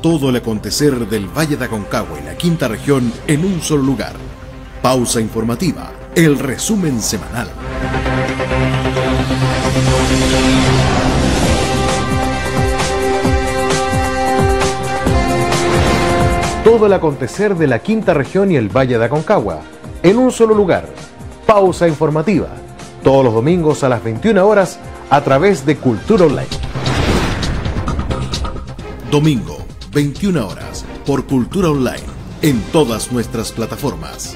Todo el acontecer del Valle de Aconcagua y la quinta región en un solo lugar. Pausa informativa, el resumen semanal. Todo el acontecer de la quinta región y el Valle de Aconcagua en un solo lugar. Pausa informativa, todos los domingos a las 21 horas a través de Cultura Online. Domingo, 21 horas, por Cultura Online, en todas nuestras plataformas.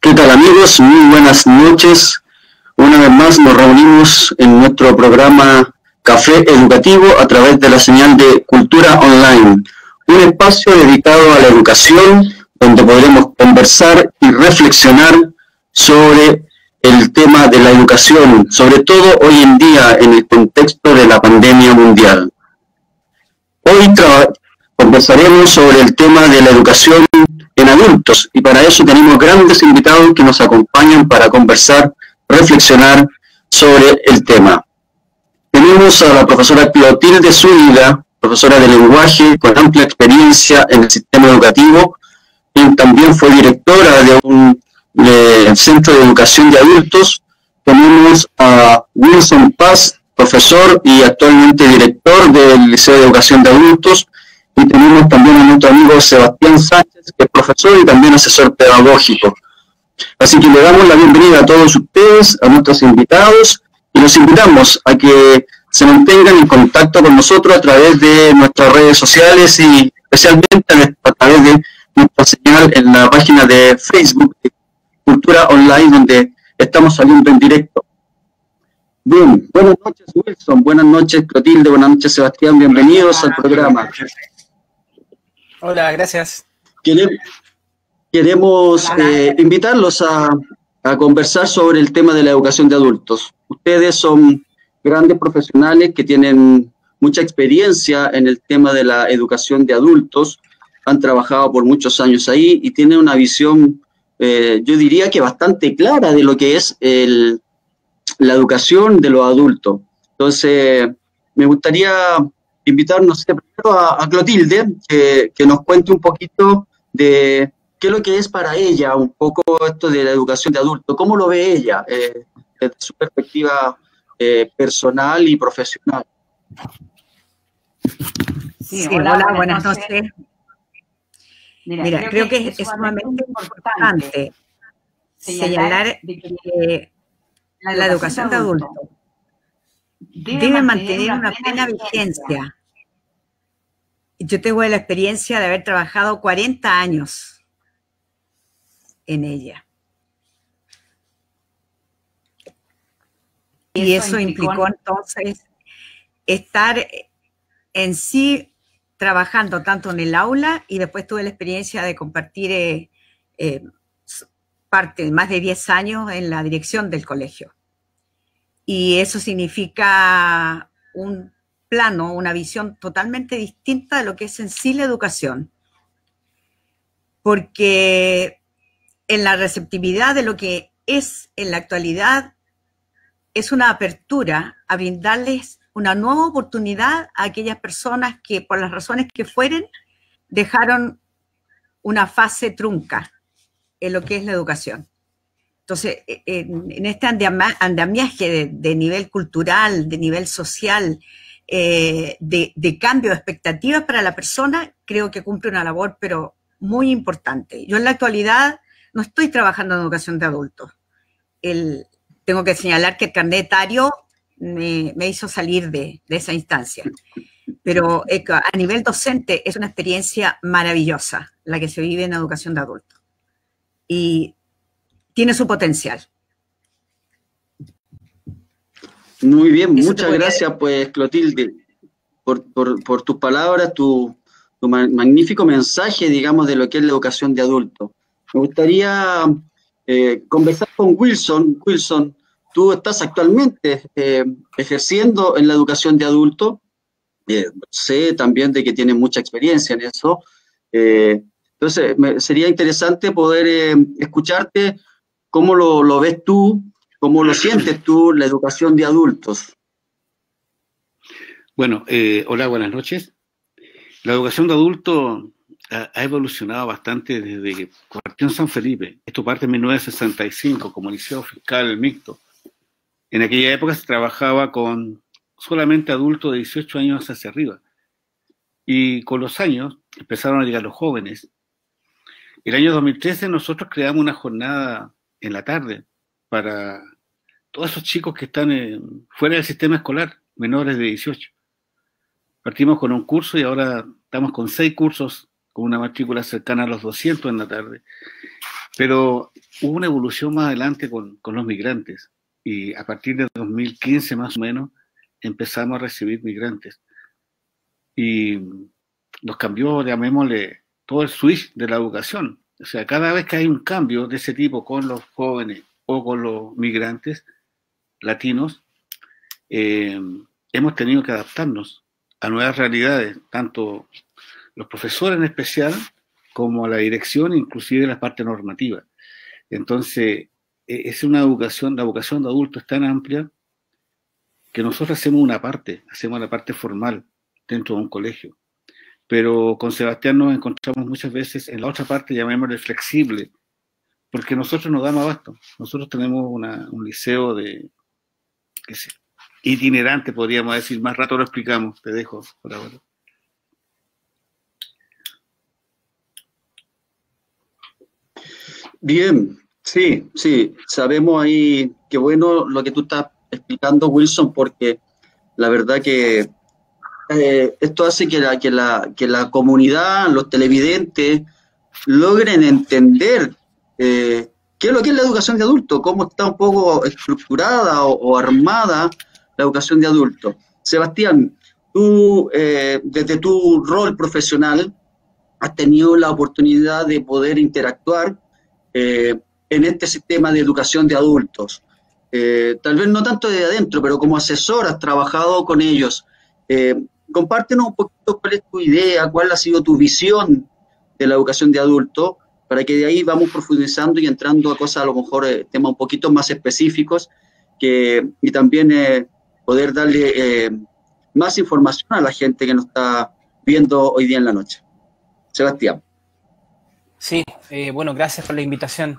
¿Qué tal, amigos? Muy buenas noches. Una vez más nos reunimos en nuestro programa Café Educativo a través de la señal de Cultura Online, un espacio dedicado a la educación donde podremos conversar y reflexionar sobre el tema de la educación, sobre todo hoy en día en el contexto de la pandemia mundial. Hoy conversaremos sobre el tema de la educación en adultos y para eso tenemos grandes invitados que nos acompañan para conversar, reflexionar sobre el tema. Tenemos a la profesora Clotilde Zúñiga, profesora de lenguaje con amplia experiencia en el sistema educativo, quien también fue directora de un centro de educación de adultos. Tenemos a Wilson Paz, profesor y actualmente director del Liceo de Educación de Adultos. Y tenemos también a nuestro amigo Sebastián Sánchez, que es profesor y también asesor pedagógico. Así que le damos la bienvenida a todos ustedes, a nuestros invitados, y los invitamos a que se mantengan en contacto con nosotros a través de nuestras redes sociales y especialmente a través de nuestra señal en la página de Facebook de Cultura Online, donde estamos saliendo en directo. Bien, buenas noches Wilson, buenas noches Clotilde, buenas noches Sebastián, bienvenidos al programa. Hola, gracias. Queremos invitarlos a conversar sobre el tema de la educación de adultos. Ustedes son grandes profesionales que tienen mucha experiencia en el tema de la educación de adultos, han trabajado por muchos años ahí y tienen una visión, yo diría que bastante clara de lo que es la educación de los adultos. Entonces, me gustaría invitarnos primero a Clotilde, que nos cuente un poquito de qué es lo que es para ella un poco esto de la educación de adultos, cómo lo ve ella desde su perspectiva personal y profesional. Sí, hola, buenas noches. Mira, creo que es sumamente importante señalar que la educación de adultos debe mantener una plena vigencia. Yo tengo la experiencia de haber trabajado 40 años en ella. Y eso implicó entonces estar en sí trabajando tanto en el aula y después tuve la experiencia de compartir más de 10 años en la dirección del colegio. Y eso significa un plano, una visión totalmente distinta de lo que es en sí la educación. Porque en la receptividad de lo que es en la actualidad es una apertura a brindarles una nueva oportunidad a aquellas personas que por las razones que fueren dejaron una fase trunca en lo que es la educación. Entonces, en este andamiaje de nivel cultural, de nivel social, de cambio de expectativas para la persona, creo que cumple una labor, pero muy importante. Yo en la actualidad no estoy trabajando en educación de adultos. Tengo que señalar que el carnet etario me hizo salir de esa instancia. Pero a nivel docente es una experiencia maravillosa la que se vive en educación de adultos. Y tiene su potencial. Muy bien, muchas gracias, pues, Clotilde, por tus palabras, tu magnífico mensaje, digamos, de lo que es la educación de adultos. Me gustaría conversar con Wilson. Wilson, tú estás actualmente ejerciendo en la educación de adultos. Sé también de que tienes mucha experiencia en eso. Entonces, sería interesante poder escucharte cómo lo ves tú, cómo lo sientes tú, la educación de adultos. Bueno, hola, buenas noches. La educación de adultos ha evolucionado bastante desde que partió en San Felipe. Esto parte en 1965 como liceo fiscal mixto. En aquella época se trabajaba con solamente adultos de 18 años hacia arriba. Y con los años empezaron a llegar los jóvenes. El año 2013 nosotros creamos una jornada en la tarde para todos esos chicos que están fuera del sistema escolar, menores de 18. Partimos con un curso y ahora estamos con 6 cursos, con una matrícula cercana a los 200 en la tarde. Pero hubo una evolución más adelante con los migrantes. Y a partir de 2015 más o menos empezamos a recibir migrantes. Y nos cambió, llamémosle, todo el switch de la educación. O sea, cada vez que hay un cambio de ese tipo con los jóvenes o con los migrantes latinos, hemos tenido que adaptarnos a nuevas realidades, tanto los profesores en especial, como a la dirección, inclusive la parte normativa. Entonces, es una educación, la educación de adultos es tan amplia que nosotros hacemos la parte formal dentro de un colegio. Pero con Sebastián nos encontramos muchas veces en la otra parte, llamémosle flexible, porque nosotros nos damos abasto. Nosotros tenemos un liceo itinerante, podríamos decir. Más rato lo explicamos, te dejo por ahora. Bien, sí, sabemos ahí, qué bueno lo que tú estás explicando, Wilson, porque la verdad que esto hace que la comunidad, los televidentes, logren entender qué es lo que es la educación de adultos, cómo está un poco estructurada o armada la educación de adultos. Sebastián, tú, desde tu rol profesional, has tenido la oportunidad de poder interactuar en este sistema de educación de adultos. Tal vez no tanto de adentro, pero como asesor has trabajado con ellos. Compártenos un poquito cuál es tu idea, cuál ha sido tu visión de la educación de adultos, para que de ahí vamos profundizando y entrando a cosas, a lo mejor temas un poquito más específicos, y también poder darle más información a la gente que nos está viendo hoy día en la noche. Sebastián. Sí, bueno, gracias por la invitación.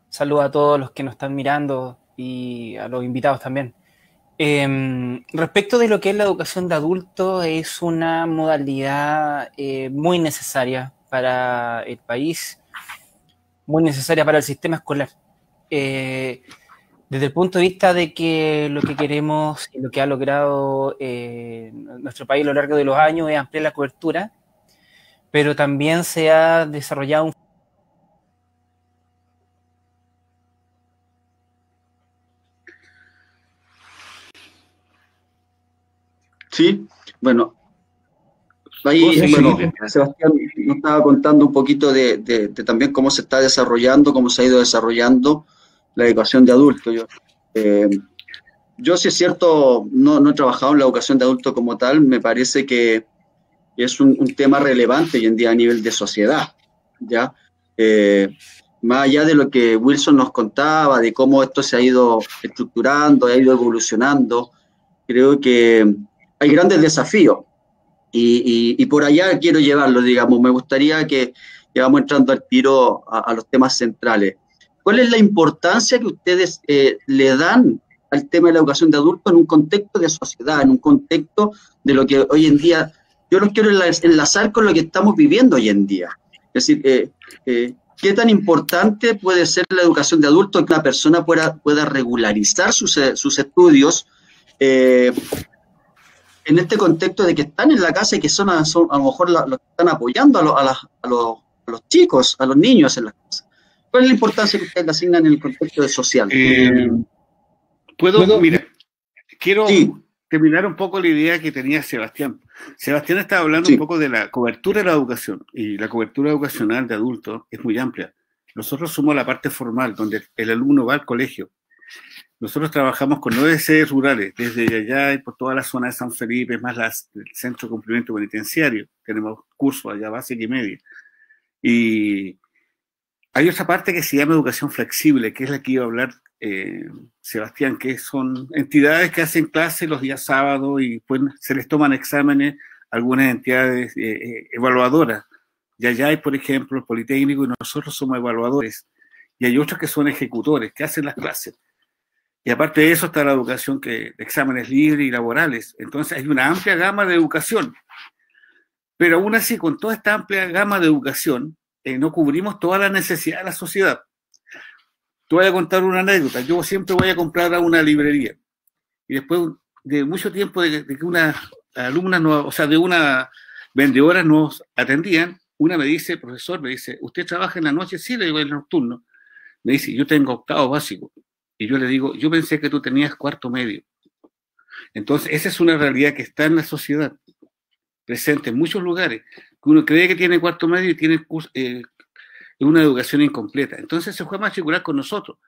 Saludo a todos los que nos están mirando y a los invitados también. Respecto de lo que es la educación de adultos, es una modalidad muy necesaria para el país, muy necesaria para el sistema escolar. Desde el punto de vista de que lo que queremos y lo que ha logrado nuestro país a lo largo de los años es ampliar la cobertura, pero también se ha desarrollado un... Sí, bueno, ahí, Sebastián nos estaba contando un poquito de también cómo se está desarrollando, cómo se ha ido desarrollando la educación de adultos. Yo sí es cierto, no he trabajado en la educación de adultos como tal, me parece que es un tema relevante hoy en día a nivel de sociedad, ¿ya? Más allá de lo que Wilson nos contaba, de cómo esto se ha ido estructurando, ha ido evolucionando, creo que hay grandes desafíos y por allá quiero llevarlo, digamos. Me gustaría que vamos entrando al tiro a los temas centrales. ¿Cuál es la importancia que ustedes le dan al tema de la educación de adultos en un contexto de sociedad, en un contexto de lo que hoy en día, yo los quiero enlazar con lo que estamos viviendo hoy en día? Es decir, ¿qué tan importante puede ser la educación de adultos que una persona pueda regularizar sus estudios en este contexto de que están en la casa y que son a lo mejor los que están apoyando a los chicos, a los niños en la casa? ¿Cuál es la importancia que ustedes le asignan en el contexto social? Mira, quiero terminar un poco la idea que tenía Sebastián. Sebastián estaba hablando un poco de la cobertura de la educación, y la cobertura educacional de adultos es muy amplia. Nosotros somos la parte formal, donde el alumno va al colegio. Nosotros trabajamos con 9 sedes rurales, desde allá y por toda la zona de San Felipe, más el Centro de Cumplimiento Penitenciario. Tenemos cursos allá básica y media. Y hay otra parte que se llama educación flexible, que es la que iba a hablar Sebastián, que son entidades que hacen clases los días sábados y pues se les toman exámenes algunas entidades evaluadoras. Y allá hay, por ejemplo, el Politécnico, y nosotros somos evaluadores. Y hay otros que son ejecutores, que hacen las clases. Y aparte de eso está la educación de exámenes libres y laborales. Entonces hay una amplia gama de educación. Pero aún así, con toda esta amplia gama de educación, no cubrimos toda la necesidad de la sociedad. Te voy a contar una anécdota. Yo siempre voy a comprar a una librería. Y después de mucho tiempo de que una alumna, de una vendedora nos atendían, una me dice, profesor, ¿usted trabaja en la noche? Sí, le digo, en el nocturno. Me dice, yo tengo octavo básico. Y yo le digo, yo pensé que tú tenías cuarto medio. Entonces, esa es una realidad que está en la sociedad, presente en muchos lugares, que uno cree que tiene cuarto medio y tiene una educación incompleta. Entonces se fue a matricular con nosotros.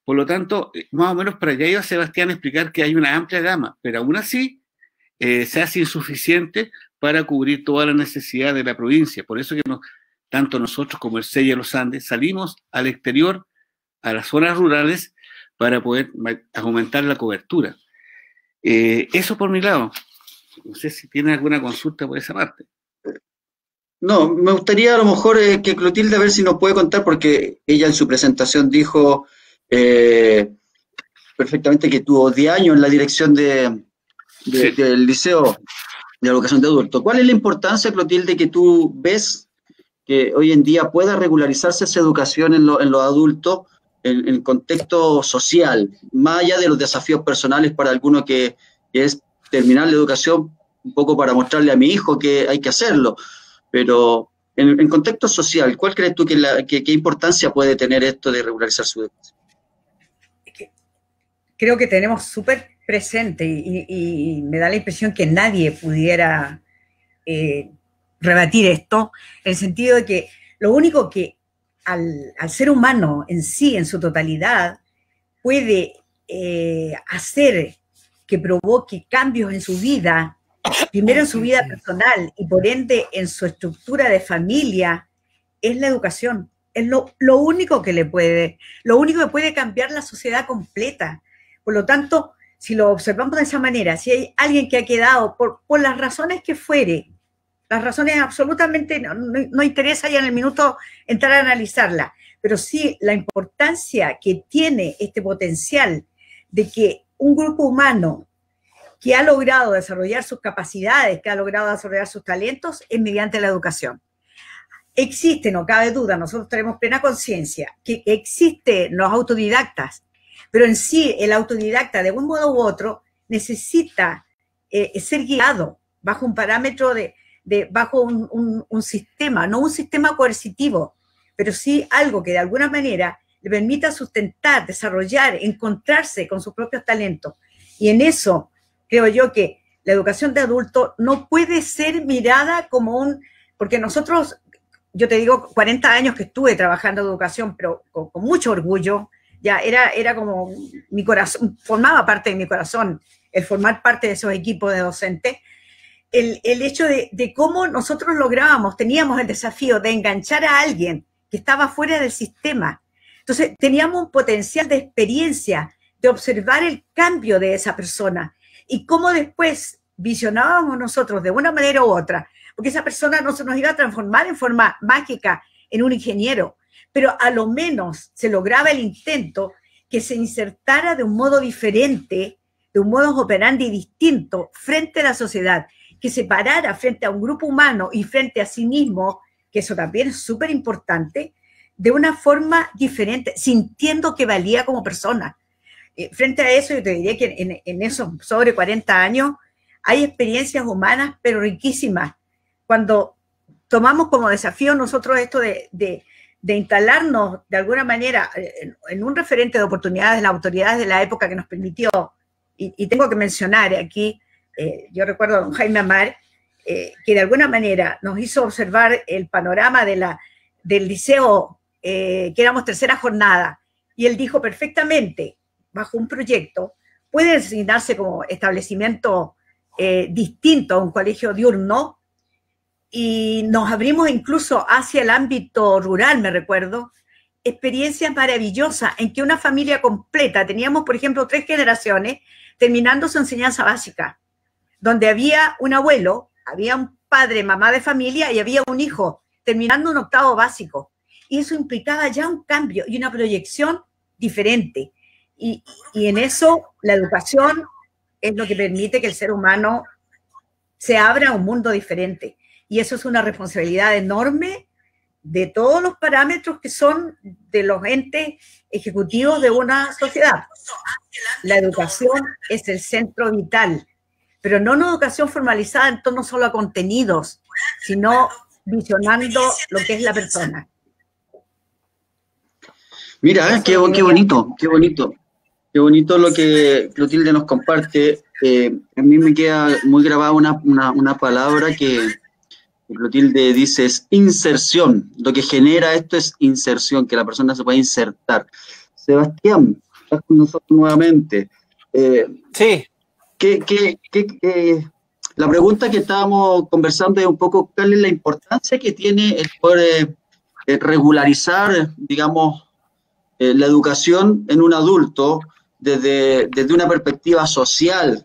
Por lo tanto, más o menos para allá iba Sebastián a explicar que hay una amplia gama, pero aún así se hace insuficiente para cubrir toda la necesidad de la provincia. Por eso que tanto nosotros como el CEI de los Andes salimos al exterior, a las zonas rurales, para poder aumentar la cobertura. Eso por mi lado. No sé si tiene alguna consulta por esa parte. No, me gustaría a lo mejor que Clotilde a ver si nos puede contar, porque ella en su presentación dijo perfectamente que tuvo 10 años en la dirección del Liceo de Educación de Adultos. ¿Cuál es la importancia, Clotilde, que tú ves que hoy en día pueda regularizarse esa educación en los adultos en el contexto social, más allá de los desafíos personales para alguno que es terminar la educación un poco para mostrarle a mi hijo que hay que hacerlo? Pero en contexto social, ¿cuál crees tú qué importancia puede tener esto de regularizar su educación? Creo que tenemos súper presente y me da la impresión que nadie pudiera rebatir esto, en el sentido de que lo único que al ser humano en sí, en su totalidad, puede hacer que provoque cambios en su vida, primero en su vida personal y por ende en su estructura de familia, es la educación. Es lo único que puede cambiar la sociedad completa. Por lo tanto, si lo observamos de esa manera, si hay alguien que ha quedado por las razones que fuere, las razones absolutamente no interesa ya en el minuto entrar a analizarla, pero sí la importancia que tiene este potencial de que un grupo humano que ha logrado desarrollar sus capacidades, que ha logrado desarrollar sus talentos, es mediante la educación. Existe, no cabe duda, nosotros tenemos plena conciencia que existen los autodidactas, pero en sí el autodidacta de un modo u otro necesita ser guiado bajo un parámetro bajo un sistema, no un sistema coercitivo, pero sí algo que de alguna manera le permita sustentar, desarrollar, encontrarse con sus propios talentos. Y en eso creo yo que la educación de adultos no puede ser mirada como porque nosotros, yo te digo, 40 años que estuve trabajando en educación, pero con mucho orgullo, ya era como mi corazón, formaba parte de mi corazón el formar parte de esos equipos de docentes, el hecho de cómo nosotros teníamos el desafío de enganchar a alguien que estaba fuera del sistema. Entonces teníamos un potencial de experiencia, de observar el cambio de esa persona y cómo después visionábamos nosotros de una manera u otra, porque esa persona no se nos iba a transformar en forma mágica en un ingeniero, pero a lo menos se lograba el intento que se insertara de un modo diferente, de un modo operandi distinto frente a la sociedad, que se parara frente a un grupo humano y frente a sí mismo, que eso también es súper importante, de una forma diferente, sintiendo que valía como persona. Frente a eso, yo te diría que en esos sobre 40 años hay experiencias humanas, pero riquísimas. Cuando tomamos como desafío nosotros esto de instalarnos de alguna manera en un referente de oportunidades de las autoridades de la época que nos permitió, y tengo que mencionar aquí, yo recuerdo a don Jaime Amar, que de alguna manera nos hizo observar el panorama del liceo, que éramos tercera jornada, y él dijo perfectamente, bajo un proyecto, puede designarse como establecimiento distinto a un colegio diurno, y nos abrimos incluso hacia el ámbito rural, me recuerdo, experiencias maravillosas en que una familia completa, teníamos por ejemplo 3 generaciones terminando su enseñanza básica, donde había un abuelo, había un padre, mamá de familia y había un hijo terminando un 8º básico, y eso implicaba ya un cambio y una proyección diferente, y en eso la educación es lo que permite que el ser humano se abra a un mundo diferente. Y eso es una responsabilidad enorme de todos los parámetros que son de los entes ejecutivos de una sociedad. La educación es el centro vital, pero no una educación formalizada en torno solo a contenidos, sino visionando lo que es la persona. Mira, qué bonito lo que Clotilde nos comparte. A mí me queda muy grabada una palabra que Clotilde dice, es inserción. Lo que genera esto es inserción, que la persona se pueda insertar. Sebastián, estás con nosotros nuevamente. Sí. La pregunta que estábamos conversando es un poco cuál es la importancia que tiene el poder regularizar, digamos, la educación en un adulto desde una perspectiva social,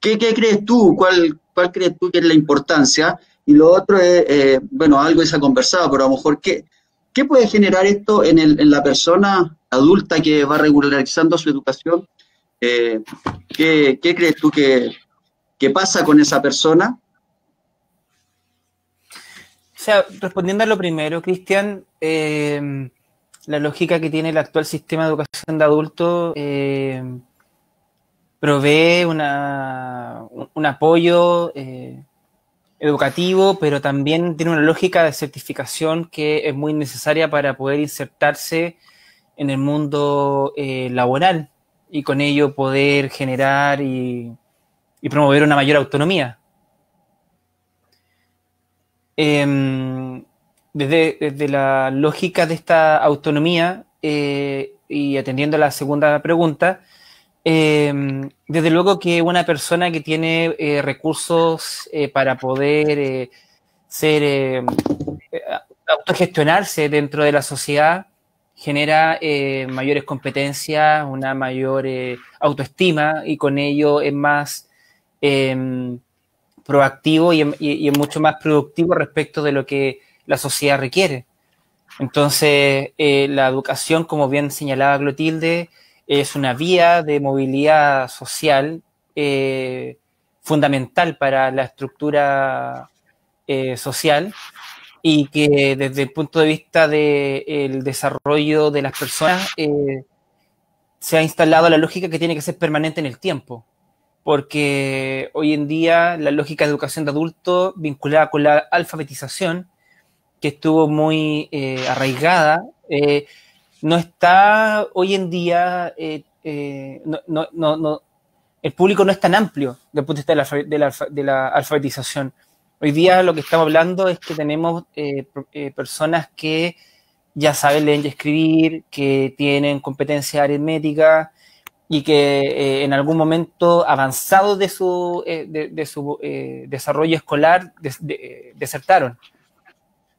¿Qué crees tú? ¿Cuál crees tú que es la importancia? Y lo otro es, bueno, algo que se ha conversado, pero a lo mejor, ¿qué puede generar esto en la persona adulta que va regularizando su educación? ¿Qué crees tú que pasa con esa persona? O sea, respondiendo a lo primero, Cristian, la lógica que tiene el actual sistema de educación de adultos provee un apoyo educativo, pero también tiene una lógica de certificación que es muy necesaria para poder insertarse en el mundo laboral y con ello poder generar y promover una mayor autonomía. Desde la lógica de esta autonomía y atendiendo a la segunda pregunta, desde luego que una persona que tiene recursos para poder autogestionarse dentro de la sociedad genera mayores competencias, una mayor autoestima, y con ello es más proactivo y es mucho más productivo respecto de lo que la sociedad requiere. Entonces, la educación, como bien señalaba Clotilde, es una vía de movilidad social fundamental para la estructura social, y que desde el punto de vista del desarrollo de las personas se ha instalado la lógica que tiene que ser permanente en el tiempo, porque hoy en día la lógica de educación de adultos vinculada con la alfabetización, que estuvo muy arraigada, no está hoy en día, el público no es tan amplio desde el punto de vista de la alfabetización. Hoy día lo que estamos hablando es que tenemos personas que ya saben leer y escribir, que tienen competencia aritmética y que en algún momento avanzado de su desarrollo escolar desertaron.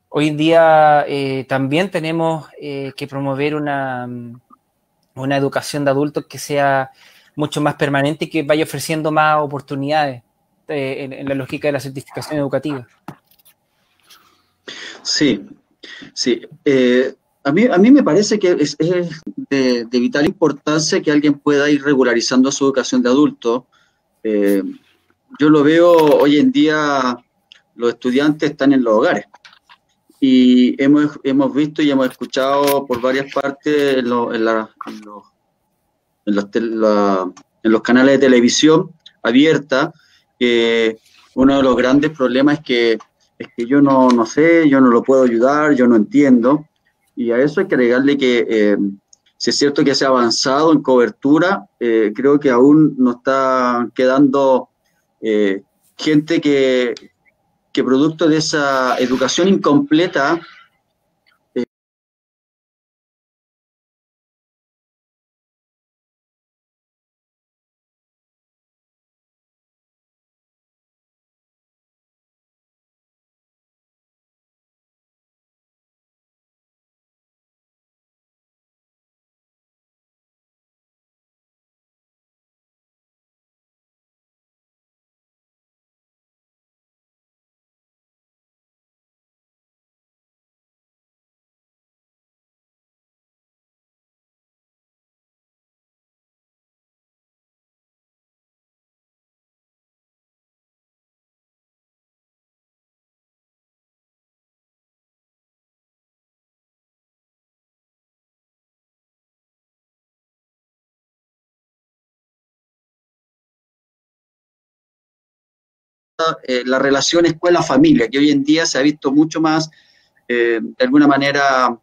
Hoy en día también tenemos que promover una educación de adultos que sea mucho más permanente y que vaya ofreciendo más oportunidades en la lógica de la certificación educativa. Sí. A mí me parece que es de vital importancia que alguien pueda ir regularizando su educación de adulto. Yo lo veo hoy en día, los estudiantes están en los hogares y hemos visto y hemos escuchado por varias partes en los canales de televisión abierta que uno de los grandes problemas es que yo no sé, yo no lo puedo ayudar, yo no entiendo, y a eso hay que agregarle que si es cierto que se ha avanzado en cobertura, creo que aún nos está quedando gente que producto de esa educación incompleta la relación escuela-familia, que hoy en día se ha visto mucho más, de alguna manera,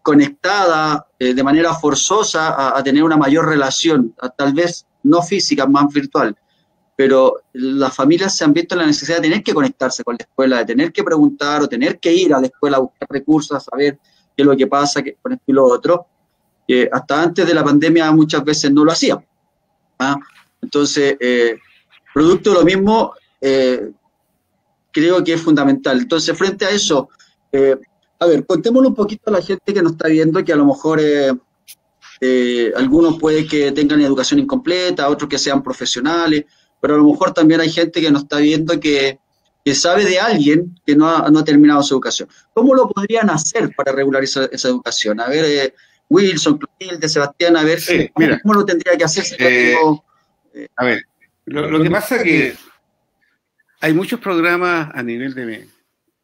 conectada, de manera forzosa a tener una mayor relación, tal vez no física, más virtual, pero las familias se han visto en la necesidad de tener que conectarse con la escuela, de tener que preguntar o tener que ir a la escuela a buscar recursos, a saber qué es lo que pasa con esto y lo otro. Hasta antes de la pandemia muchas veces no lo hacían. Entonces, producto de lo mismo, creo que es fundamental. Entonces, frente a eso, a ver, contémosle un poquito a la gente que nos está viendo, que a lo mejor algunos puede que tengan educación incompleta, otros que sean profesionales, pero a lo mejor también hay gente que nos está viendo que sabe de alguien que no ha terminado su educación. ¿Cómo lo podrían hacer para regularizar esa educación? A ver, Wilson, Clotilde, Sebastián, a ver, sí, ¿cómo lo tendría que hacer? A ver, lo que pasa es que hay muchos programas a nivel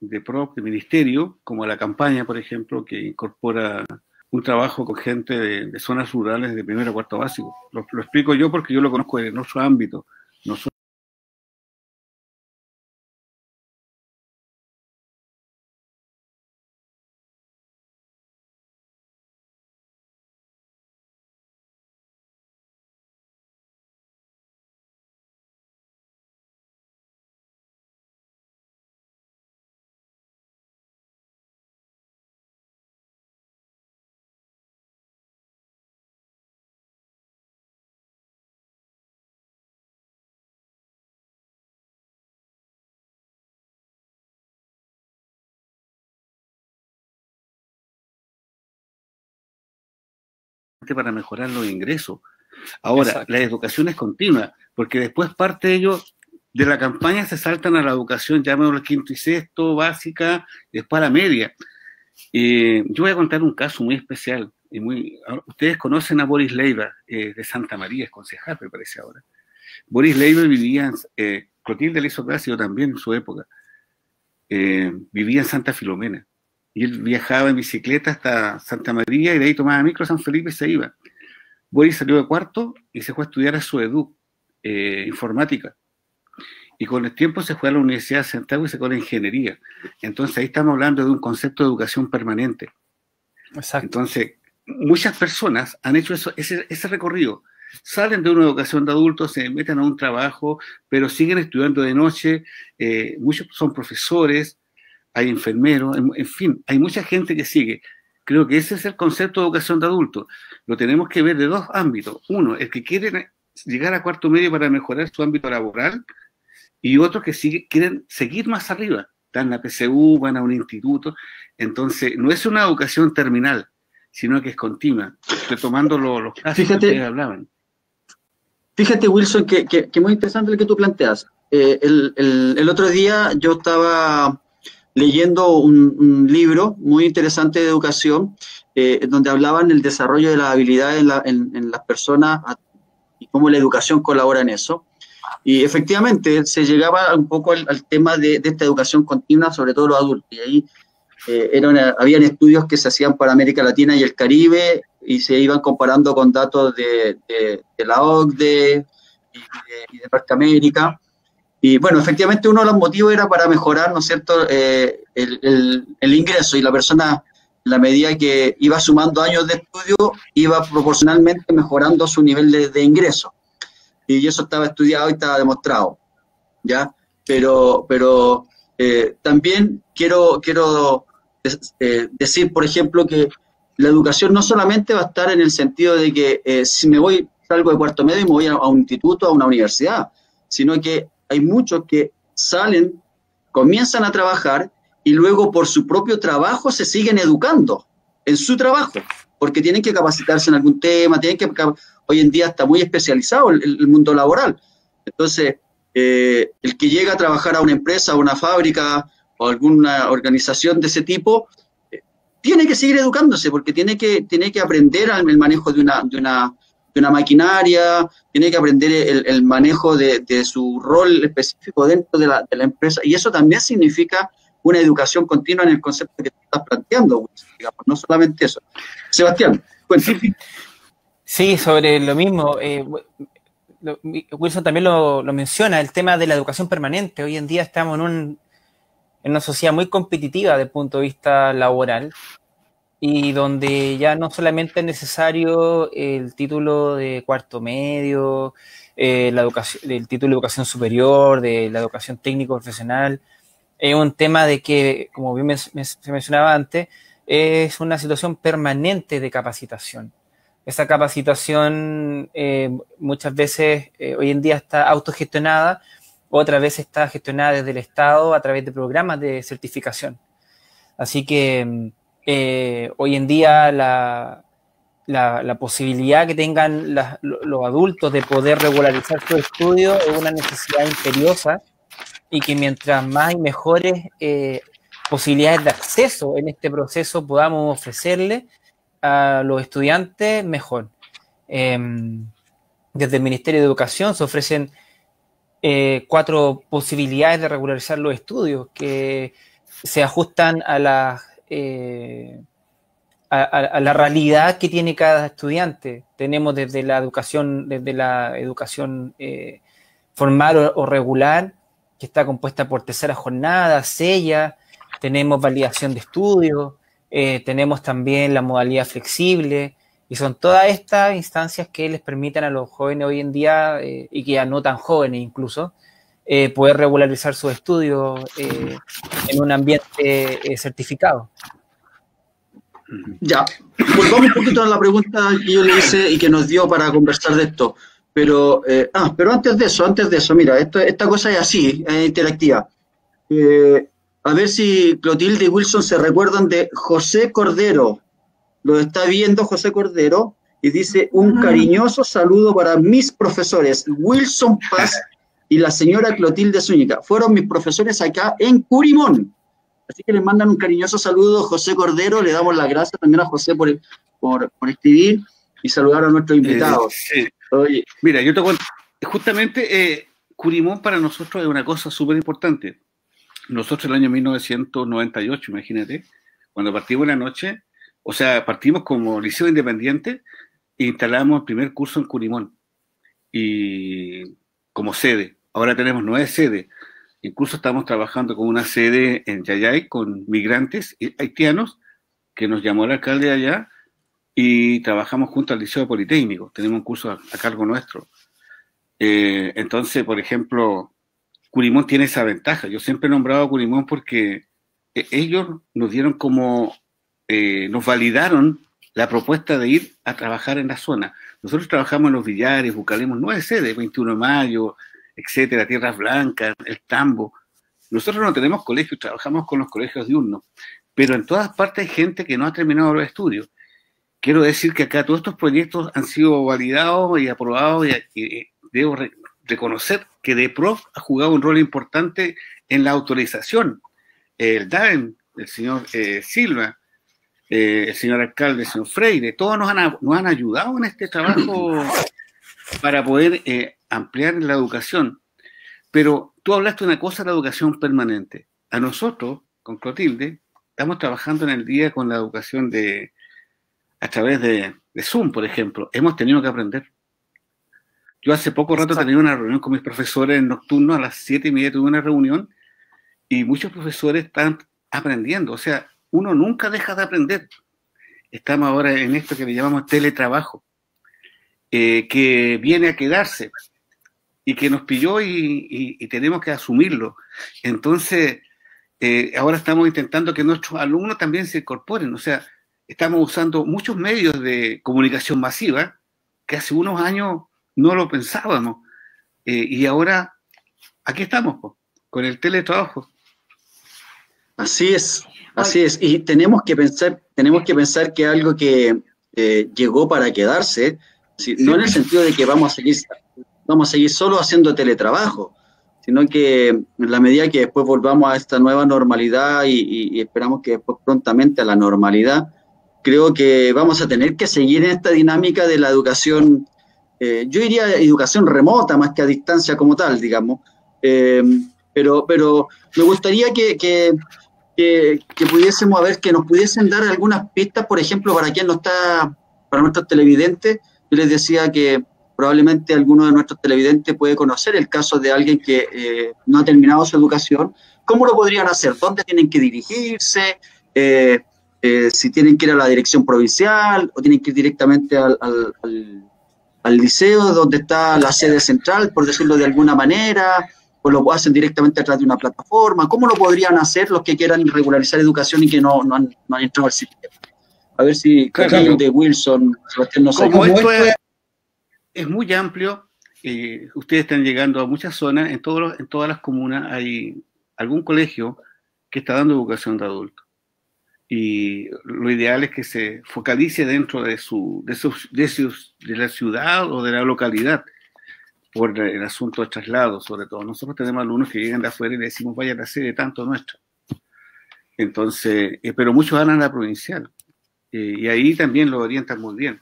de PROC, de ministerio, como la campaña, por ejemplo, que incorpora un trabajo con gente de zonas rurales de primero a cuarto básico. Lo explico yo porque yo lo conozco en otro ámbito. Nosotros para mejorar los ingresos. Ahora, exacto, la educación es continua, porque después parte de ellos, de la campaña se saltan a la educación, llamémoslo quinto y sexto, básica, después a la media. Yo voy a contar un caso muy especial. Ustedes conocen a Boris Leiva, de Santa María, es concejal, me parece ahora. Boris Leiva vivía, Clotilde le hizo clase, yo también en su época, vivía en Santa Filomena. Y él viajaba en bicicleta hasta Santa María y de ahí tomaba micro a San Felipe y se iba. Boris salió de cuarto y se fue a estudiar a Sueduc, informática. Y con el tiempo se fue a la Universidad de Santiago y se sacó la ingeniería. Entonces ahí estamos hablando de un concepto de educación permanente. Exacto. Entonces, muchas personas han hecho ese recorrido. Salen de una educación de adultos, se meten a un trabajo, pero siguen estudiando de noche. Muchos son profesores, hay enfermeros, en fin, hay mucha gente que sigue. Creo que ese es el concepto de educación de adultos. Lo tenemos que ver de dos ámbitos. Uno, el que quiere llegar a cuarto medio para mejorar su ámbito laboral, y otros que quieren seguir más arriba. Están en la PSU, van a un instituto. Entonces, no es una educación terminal, sino que es continua, retomando los casos que ustedes hablaban. Fíjate, Wilson, que muy interesante lo que tú planteas. El otro día yo estaba leyendo un libro muy interesante de educación, donde hablaban del desarrollo de las habilidades en las personas y cómo la educación colabora en eso. Y efectivamente se llegaba un poco al tema de esta educación continua, sobre todo los adultos. Y ahí habían estudios que se hacían para América Latina y el Caribe y se iban comparando con datos de la OCDE y de Norteamérica. Y bueno, efectivamente uno de los motivos era para mejorar, ¿no es cierto?, el ingreso, y la persona, en la medida que iba sumando años de estudio, iba proporcionalmente mejorando su nivel de ingreso. Y eso estaba estudiado y estaba demostrado, ¿ya? Pero también quiero decir, por ejemplo, que la educación no solamente va a estar en el sentido de que si salgo de cuarto medio y me voy a un instituto, a una universidad, sino que hay muchos que salen, comienzan a trabajar y luego por su propio trabajo se siguen educando en su trabajo, porque tienen que capacitarse en algún tema, hoy en día está muy especializado el mundo laboral. Entonces, el que llega a trabajar a una empresa, a una fábrica o alguna organización de ese tipo, tiene que seguir educándose, porque tiene que aprender el manejo de una maquinaria, tiene que aprender el manejo de su rol específico dentro de la empresa, y eso también significa una educación continua en el concepto que tú estás planteando, digamos, no solamente eso. Sebastián, cuéntame. Sí, sobre lo mismo. Wilson también lo menciona, el tema de la educación permanente. Hoy en día estamos en una sociedad muy competitiva desde el punto de vista laboral, y donde ya no solamente es necesario el título de cuarto medio, el título de educación superior, de la educación técnico profesional. Es un tema de que, como bien se mencionaba antes, es una situación permanente de capacitación. Esa capacitación muchas veces hoy en día está autogestionada, otras veces está gestionada desde el Estado a través de programas de certificación. Así que hoy en día la posibilidad que tengan los adultos de poder regularizar su estudio es una necesidad imperiosa, y que mientras más y mejores posibilidades de acceso en este proceso podamos ofrecerle a los estudiantes, mejor. Desde el Ministerio de Educación se ofrecen 4 posibilidades de regularizar los estudios que se ajustan a la realidad que tiene cada estudiante. Tenemos desde la educación formal o regular, que está compuesta por tercera jornada, sella, tenemos validación de estudios, tenemos también la modalidad flexible, y son todas estas instancias que les permiten a los jóvenes hoy en día, y que ya no tan jóvenes incluso, poder regularizar sus estudios en un ambiente certificado. Ya, volvamos un poquito a la pregunta que yo le hice y que nos dio para conversar de esto. Pero antes de eso, mira, esta cosa es así, es interactiva. A ver si Clotilde y Wilson se recuerdan de José Cordero. Lo está viendo José Cordero y dice: un cariñoso saludo para mis profesores Wilson Paz y la señora Clotilde Zúñiga. Fueron mis profesores acá en Curimón. Así que les mandan un cariñoso saludo, José Cordero. Le damos las gracias también a José por escribir y saludar a nuestros invitados. Sí. Oye, mira, yo te cuento, justamente Curimón para nosotros es una cosa súper importante. Nosotros el año 1998, imagínate, cuando partimos la noche, o sea, partimos como liceo independiente e instalamos el primer curso en Curimón y como sede. Ahora tenemos 9 sedes. Incluso estamos trabajando con una sede en Yayay con migrantes haitianos, que nos llamó el alcalde de allá, y trabajamos junto al Liceo Politécnico. Tenemos un curso a cargo nuestro. Entonces, por ejemplo, Curimón tiene esa ventaja. Yo siempre he nombrado a Curimón porque ellos nos dieron nos validaron la propuesta de ir a trabajar en la zona. Nosotros trabajamos en Los Villares, Bucalemos, 9 sedes, 21 de mayo, etcétera, Tierras Blancas, El Tambo. Nosotros no tenemos colegios, trabajamos con los colegios diurnos, pero en todas partes hay gente que no ha terminado los estudios. Quiero decir que acá todos estos proyectos han sido validados y aprobados, y debo reconocer que DEPROF ha jugado un rol importante en la autorización. El DAEM, el señor Silva, el señor alcalde, el señor Freire, todos nos han ayudado en este trabajo para poder ampliar la educación. Pero tú hablaste de una cosa, la educación permanente. A nosotros, con Clotilde, estamos trabajando en el día con la educación a través de Zoom, por ejemplo. Hemos tenido que aprender. Yo hace poco rato tenía una reunión con mis profesores en nocturno, a las 7:30 tuve una reunión, y muchos profesores están aprendiendo. O sea, uno nunca deja de aprender. Estamos ahora en esto que le llamamos teletrabajo, que viene a quedarse y que nos pilló y tenemos que asumirlo. Entonces, ahora estamos intentando que nuestros alumnos también se incorporen. O sea, estamos usando muchos medios de comunicación masiva que hace unos años no lo pensábamos. Y ahora aquí estamos, pues, con el teletrabajo. Así es. Y tenemos que pensar que algo que llegó para quedarse, no en el sentido de que vamos a seguir solo haciendo teletrabajo, sino que en la medida que después volvamos a esta nueva normalidad y esperamos que después prontamente a la normalidad, creo que vamos a tener que seguir en esta dinámica de la educación, yo diría educación remota más que a distancia como tal, digamos, pero me gustaría que pudiésemos ver, que nos pudiesen dar algunas pistas, por ejemplo, para nuestros televidentes. Yo les decía que probablemente alguno de nuestros televidentes puede conocer el caso de alguien que no ha terminado su educación. ¿Cómo lo podrían hacer? ¿Dónde tienen que dirigirse? Si tienen que ir a la dirección provincial o tienen que ir directamente al liceo donde está la sede central, por decirlo de alguna manera, o lo hacen directamente a través de una plataforma. ¿Cómo lo podrían hacer los que quieran regularizar educación y que no han entrado al sistema? A ver si claro. De Wilson, Sebastián, no sé. Como esto es muy amplio, ustedes están llegando a muchas zonas, en todas las comunas hay algún colegio que está dando educación de adultos. Y lo ideal es que se focalice dentro de la ciudad o de la localidad, por el asunto de traslado, sobre todo. Nosotros tenemos alumnos que llegan de afuera y le decimos, vaya a la sede tanto nuestra. Entonces, pero muchos van a la provincial, y ahí también lo orientan muy bien.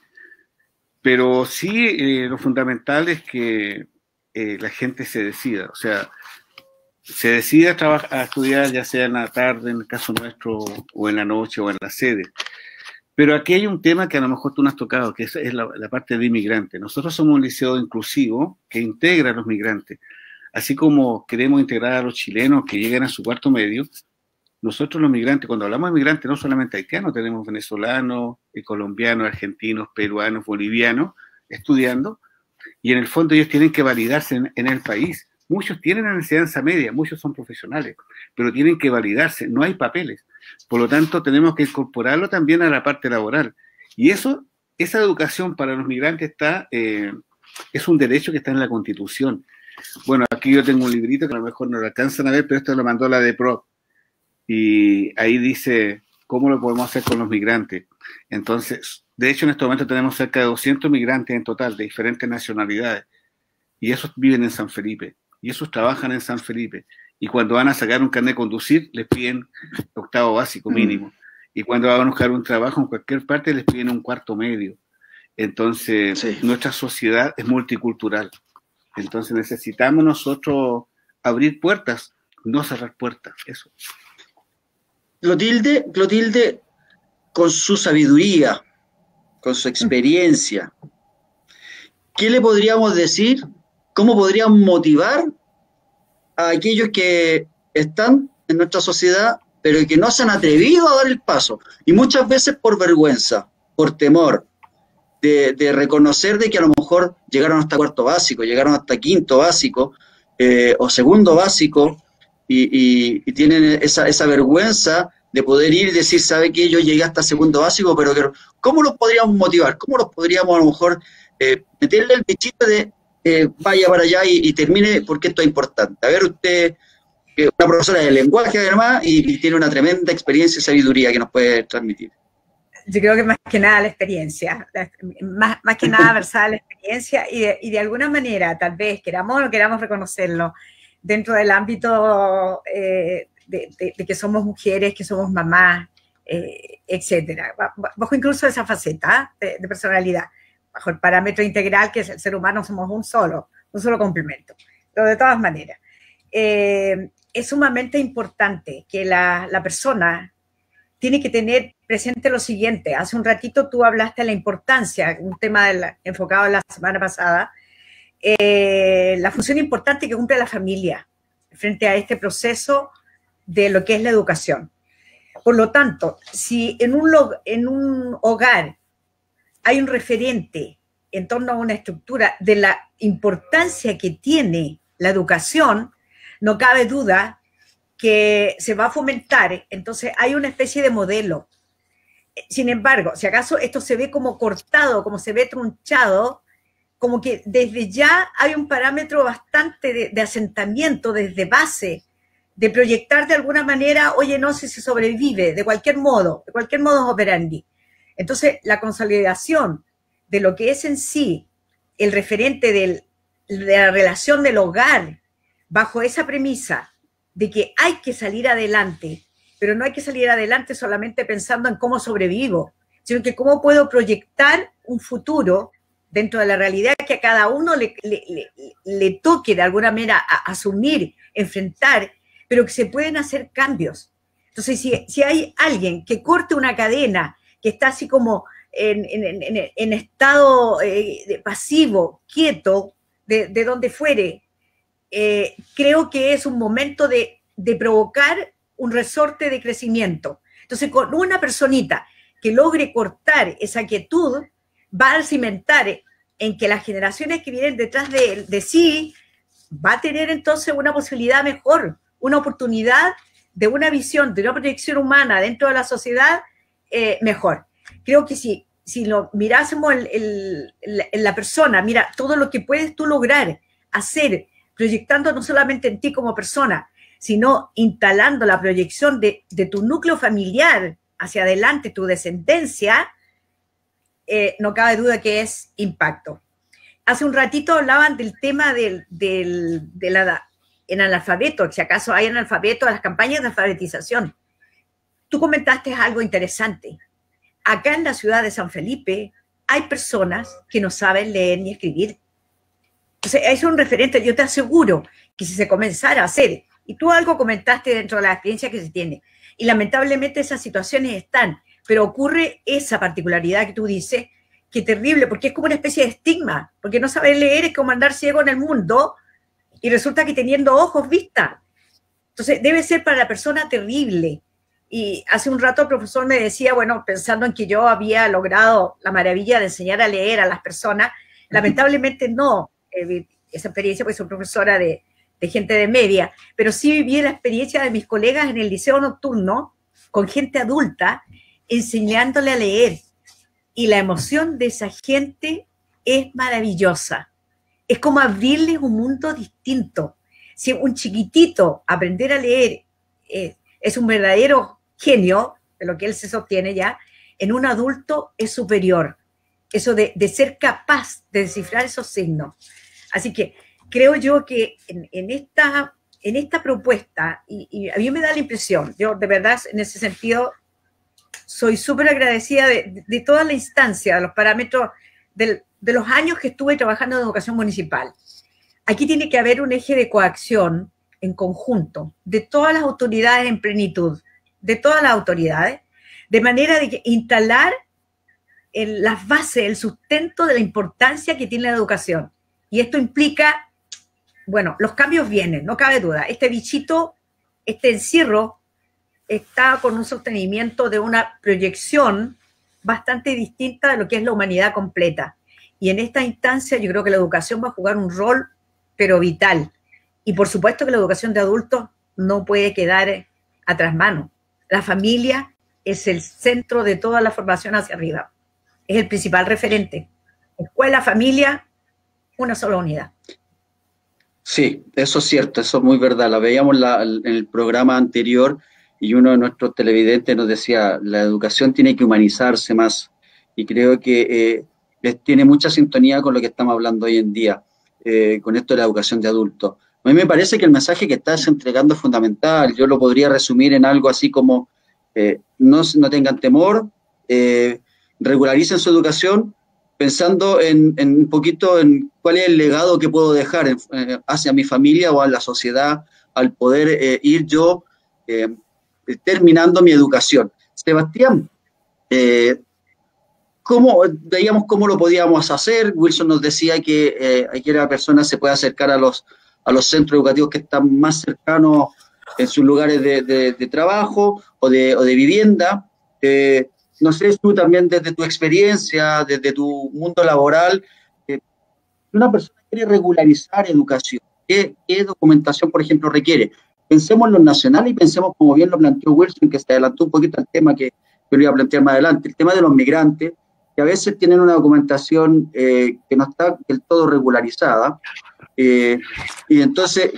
Pero sí, lo fundamental es que la gente se decida, o sea, se decida a estudiar, ya sea en la tarde, en el caso nuestro, o en la noche, o en la sede. Pero aquí hay un tema que a lo mejor tú no has tocado, que es la parte de inmigrantes. Nosotros somos un liceo inclusivo que integra a los migrantes. Así como queremos integrar a los chilenos que lleguen a su cuarto medio, nosotros los migrantes, cuando hablamos de migrantes, no solamente haitianos, tenemos venezolanos, colombianos, argentinos, peruanos, bolivianos, estudiando, y en el fondo ellos tienen que validarse en el país. Muchos tienen la enseñanza media, muchos son profesionales, pero tienen que validarse, no hay papeles. Por lo tanto, tenemos que incorporarlo también a la parte laboral. Y esa educación para los migrantes es un derecho que está en la Constitución. Bueno, aquí yo tengo un librito que a lo mejor no lo alcanzan a ver, pero esto lo mandó la DEPROC. Y ahí dice cómo lo podemos hacer con los migrantes. Entonces, de hecho, en este momento tenemos cerca de 200 migrantes en total, de diferentes nacionalidades. Y esos viven en San Felipe. Y esos trabajan en San Felipe. Y cuando van a sacar un carnet de conducir, les piden octavo básico mínimo. Y cuando van a buscar un trabajo en cualquier parte, les piden un cuarto medio. Entonces, sí, nuestra sociedad es multicultural. Entonces, necesitamos nosotros abrir puertas, no cerrar puertas. Eso. Clotilde, con su sabiduría, con su experiencia, ¿qué le podríamos decir? ¿Cómo podríamos motivar a aquellos que están en nuestra sociedad, pero que no se han atrevido a dar el paso? Y muchas veces por vergüenza, por temor, de reconocer de que a lo mejor llegaron hasta cuarto básico, llegaron hasta quinto básico, o segundo básico, y tienen esa vergüenza de poder ir y decir, ¿sabe qué? Yo llegué hasta segundo básico, pero ¿cómo los podríamos motivar? ¿Cómo los podríamos a lo mejor meterle el bichito de vaya para allá y termine, porque esto es importante? A ver, usted, una profesora de lenguaje además, y tiene una tremenda experiencia y sabiduría que nos puede transmitir. Yo creo que más que nada la experiencia, más que nada versar la experiencia y de alguna manera, tal vez, queramos o no queramos reconocerlo, dentro del ámbito de que somos mujeres, que somos mamás, etcétera, bajo incluso esa faceta de personalidad, bajo el parámetro integral que es el ser humano, somos un solo complemento, pero de todas maneras, es sumamente importante que la persona tiene que tener presente lo siguiente. Hace un ratito tú hablaste de la importancia, un tema enfocado la semana pasada, la función importante que cumple la familia frente a este proceso de lo que es la educación. Por lo tanto, si en un hogar hay un referente en torno a una estructura de la importancia que tiene la educación, no cabe duda que se va a fomentar, entonces hay una especie de modelo. Sin embargo, si acaso esto se ve como cortado, como se ve trunchado, como que desde ya hay un parámetro bastante de asentamiento, desde base, de proyectar de alguna manera, oye, no sé si sobrevive, de cualquier modo operandi. Entonces, la consolidación de lo que es en sí el referente de la relación del hogar, bajo esa premisa de que hay que salir adelante, pero no hay que salir adelante solamente pensando en cómo sobrevivo, sino que cómo puedo proyectar un futuro dentro de la realidad que a cada uno le toque de alguna manera asumir, enfrentar, pero que se pueden hacer cambios. Entonces, si hay alguien que corte una cadena, que está así como en estado pasivo, quieto, de donde fuere, creo que es un momento de provocar un resorte de crecimiento. Entonces, con una personita que logre cortar esa quietud, va a cimentar en que las generaciones que vienen detrás de sí va a tener entonces una posibilidad mejor, una oportunidad de una visión, de una proyección humana dentro de la sociedad mejor. Creo que si lo mirásemos en la persona, mira, todo lo que puedes tú lograr hacer, proyectando no solamente en ti como persona, sino instalando la proyección de tu núcleo familiar hacia adelante, tu descendencia, no cabe duda que es impacto. Hace un ratito hablaban del tema en analfabeto, si acaso hay analfabeto, las campañas de alfabetización. Tú comentaste algo interesante. Acá en la ciudad de San Felipe hay personas que no saben leer ni escribir. Entonces, es un referente. Yo te aseguro que si se comenzara a hacer, y tú algo comentaste dentro de la experiencia que se tiene, y lamentablemente esas situaciones están, pero ocurre esa particularidad que tú dices, que terrible, porque es como una especie de estigma, porque no saber leer es como andar ciego en el mundo, y resulta que teniendo ojos, vista. Entonces, debe ser para la persona terrible. Y hace un rato el profesor me decía, bueno, pensando en que yo había logrado la maravilla de enseñar a leer a las personas, lamentablemente no, esa experiencia, pues soy profesora de gente de media, pero sí viví la experiencia de mis colegas en el liceo nocturno, con gente adulta, enseñándole a leer. Y la emoción de esa gente es maravillosa. Es como abrirles un mundo distinto. Si un chiquitito aprender a leer es un verdadero genio, de lo que él se sostiene ya, en un adulto es superior. Eso de ser capaz de descifrar esos signos. Así que creo yo que en esta propuesta, y a mí me da la impresión, yo de verdad en ese sentido soy súper agradecida de toda la instancia, de los parámetros, de los años que estuve trabajando en educación municipal. Aquí tiene que haber un eje de coacción en conjunto de todas las autoridades en plenitud, de todas las autoridades, de manera de que instalar las bases, el sustento de la importancia que tiene la educación. Y esto implica, bueno, los cambios vienen, no cabe duda. Este bichito, este encierro, está con un sostenimiento de una proyección bastante distinta de lo que es la humanidad completa. Y en esta instancia yo creo que la educación va a jugar un rol, pero vital. Y por supuesto que la educación de adultos no puede quedar atrás mano. La familia es el centro de toda la formación hacia arriba. Es el principal referente. Escuela, familia, una sola unidad. Sí, eso es cierto, eso es muy verdad. La veíamos en el programa anterior y uno de nuestros televidentes nos decía, la educación tiene que humanizarse más. Y creo que tiene mucha sintonía con lo que estamos hablando hoy en día, con esto de la educación de adultos. A mí me parece que el mensaje que estás entregando es fundamental. Yo lo podría resumir en algo así como, no tengan temor, regularicen su educación, pensando en un poquito en cuál es el legado que puedo dejar hacia mi familia o a la sociedad al poder ir yo terminando mi educación. Sebastián, veíamos cómo lo podíamos hacer. Wilson nos decía que aquella persona se puede acercar a los centros educativos que están más cercanos en sus lugares de trabajo o de vivienda. No sé, tú también desde tu experiencia, desde tu mundo laboral, una persona quiere regularizar educación, ¿qué documentación, por ejemplo, requiere? Pensemos en lo nacional y pensemos, como bien lo planteó Wilson, que se adelantó un poquito al tema que yo le iba a plantear más adelante, el tema de los migrantes, que a veces tienen una documentación que no está del todo regularizada. Y entonces,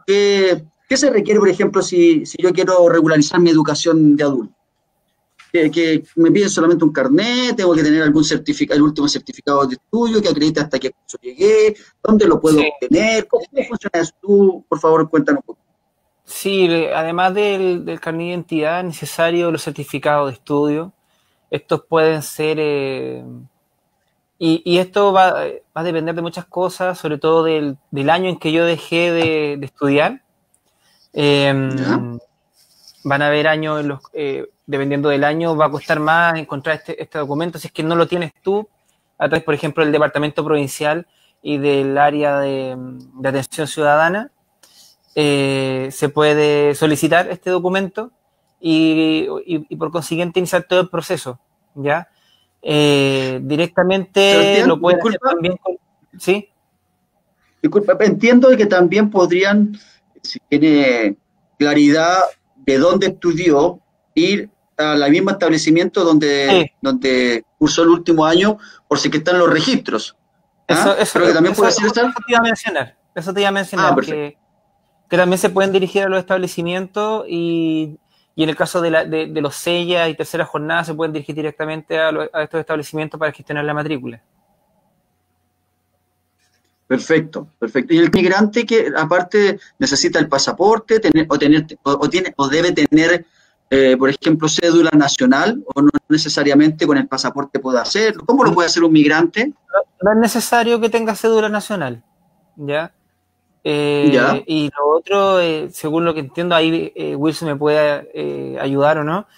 ¿qué se requiere, por ejemplo, si yo quiero regularizar mi educación de adulto? Que me piden solamente un carnet, tengo que tener algún certificado, el último certificado de estudio que acredite hasta qué curso llegué, dónde lo puedo obtener, ¿cómo funciona eso? Tú, por favor, cuéntanos un poco. Sí, además del carnet de identidad, es necesario los certificados de estudio. Estos pueden ser, y esto va a depender de muchas cosas, sobre todo del año en que yo dejé de estudiar. Van a haber años en los dependiendo del año, va a costar más encontrar este documento, si es que no lo tienes tú, a través, por ejemplo, del Departamento Provincial y del área de atención ciudadana, se puede solicitar este documento y por consiguiente iniciar todo el proceso, ¿ya? Directamente lo puedes hacer también con... ¿Sí? Disculpa, entiendo que también podrían, si tiene claridad de dónde estudió, ir al mismo establecimiento donde cursó el último año, por si que están los registros. Eso que también puede ser eso te iba a mencionar, que también se pueden dirigir a los establecimientos y en el caso de los sellas y terceras jornadas se pueden dirigir directamente a estos establecimientos para gestionar la matrícula. Perfecto. Y el migrante que aparte necesita el pasaporte o debe tener, por ejemplo, cédula nacional, o no necesariamente con el pasaporte puede hacerlo. ¿Cómo lo puede hacer un migrante? No es necesario que tenga cédula nacional, ¿ya? Y lo otro, según lo que entiendo, ahí Wilson me puede ayudar o no,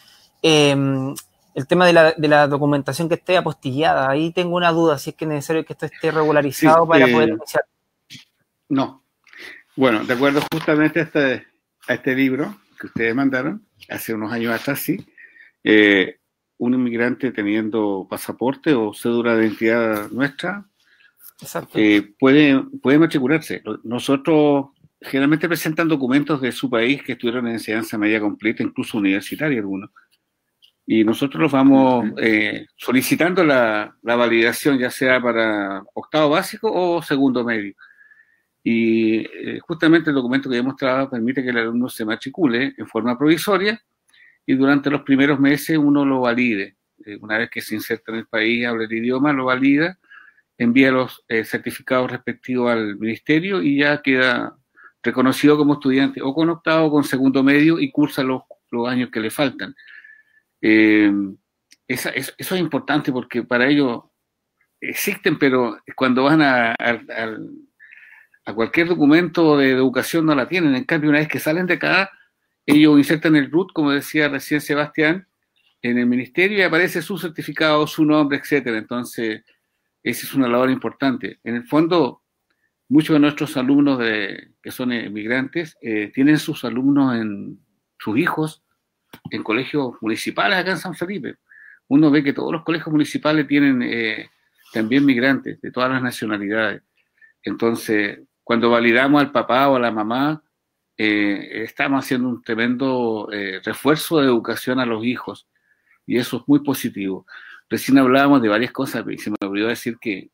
el tema de la documentación que esté apostillada, ahí tengo una duda, si es que es necesario que esto esté regularizado para poder iniciar. No. Bueno, de acuerdo justamente a este libro que ustedes mandaron, hace unos años atrás, sí, un inmigrante teniendo pasaporte o cédula de identidad nuestra, puede matricularse. Nosotros generalmente presentan documentos de su país que estuvieron en enseñanza media completa, incluso universitaria algunos. Y nosotros los vamos solicitando la validación, ya sea para octavo básico o segundo medio. Y justamente el documento que yo mostraba permite que el alumno se matricule en forma provisoria y durante los primeros meses uno lo valide. Una vez que se inserta en el país, habla el idioma, lo valida, envía los certificados respectivos al ministerio y ya queda reconocido como estudiante o con octavo o con segundo medio y cursa los años que le faltan. Eso es importante porque para ellos existen, pero cuando van a cualquier documento de educación no la tienen. En cambio, una vez que salen de acá, ellos insertan el RUT, como decía recién Sebastián, en el ministerio y aparece su certificado, su nombre, etcétera. Entonces, esa es una labor importante. En el fondo, muchos de nuestros alumnos que son inmigrantes tienen sus alumnos, sus hijos, en colegios municipales acá en San Felipe. Uno ve que todos los colegios municipales tienen también migrantes de todas las nacionalidades. Entonces, cuando validamos al papá o a la mamá, estamos haciendo un tremendo refuerzo de educación a los hijos y eso es muy positivo. Recién hablábamos de varias cosas y se me olvidó decir que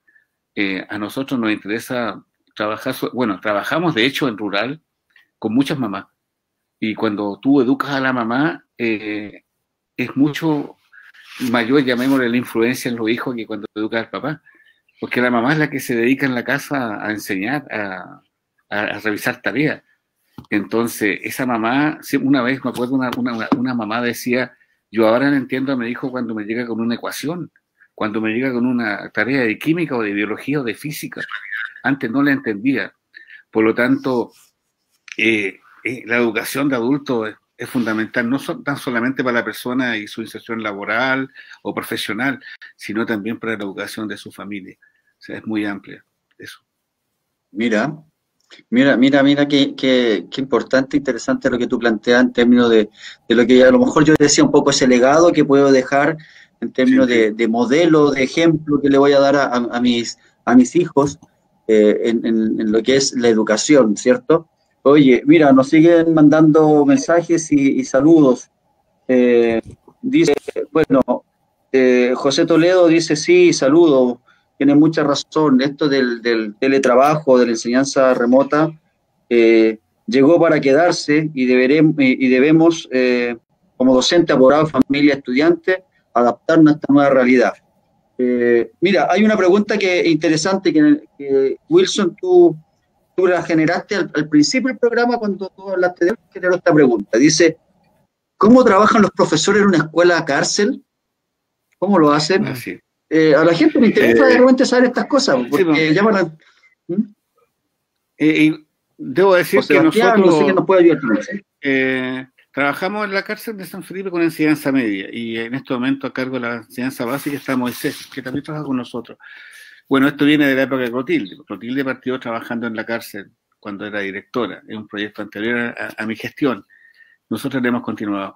a nosotros nos interesa trabajar, trabajamos de hecho en rural con muchas mamás. Y cuando tú educas a la mamá, es mucho mayor, llamémosle, la influencia en los hijos que cuando educas al papá. Porque la mamá es la que se dedica en la casa a enseñar, a revisar tareas. Entonces, esa mamá, una vez me acuerdo, una mamá decía, yo ahora no entiendo a mi hijo cuando me llega con una ecuación, cuando me llega con una tarea de química o de biología o de física. Antes no la entendía. Por lo tanto, la educación de adultos es fundamental, no tan solamente para la persona y su inserción laboral o profesional, sino también para la educación de su familia. O sea, es muy amplia eso. Mira, qué importante, interesante lo que tú planteas en términos de lo que a lo mejor yo decía un poco, ese legado que puedo dejar en términos de modelo, de ejemplo que le voy a dar a mis hijos en lo que es la educación, ¿cierto? Oye, mira, nos siguen mandando mensajes y saludos. Dice, bueno, José Toledo dice, sí, saludos. Tiene mucha razón. Esto del teletrabajo, de la enseñanza remota, llegó para quedarse y debemos, como docente, abogado, familia, estudiante, adaptarnos a esta nueva realidad. Mira, hay una pregunta interesante que Wilson, tú la generaste al principio del programa cuando tú hablaste de él, generó esta pregunta. Dice, ¿cómo trabajan los profesores en una escuela cárcel? ¿Cómo lo hacen? Así. A la gente le interesa de repente saber estas cosas, porque llaman a... debo decir que nosotros no sé quién nos puede ayudar con eso. Trabajamos en la cárcel de San Felipe con enseñanza media, y en este momento a cargo de la enseñanza básica está Moisés, que también trabaja con nosotros. Bueno, esto viene de la época de Clotilde. Clotilde partió trabajando en la cárcel cuando era directora, en un proyecto anterior a mi gestión. Nosotros le hemos continuado.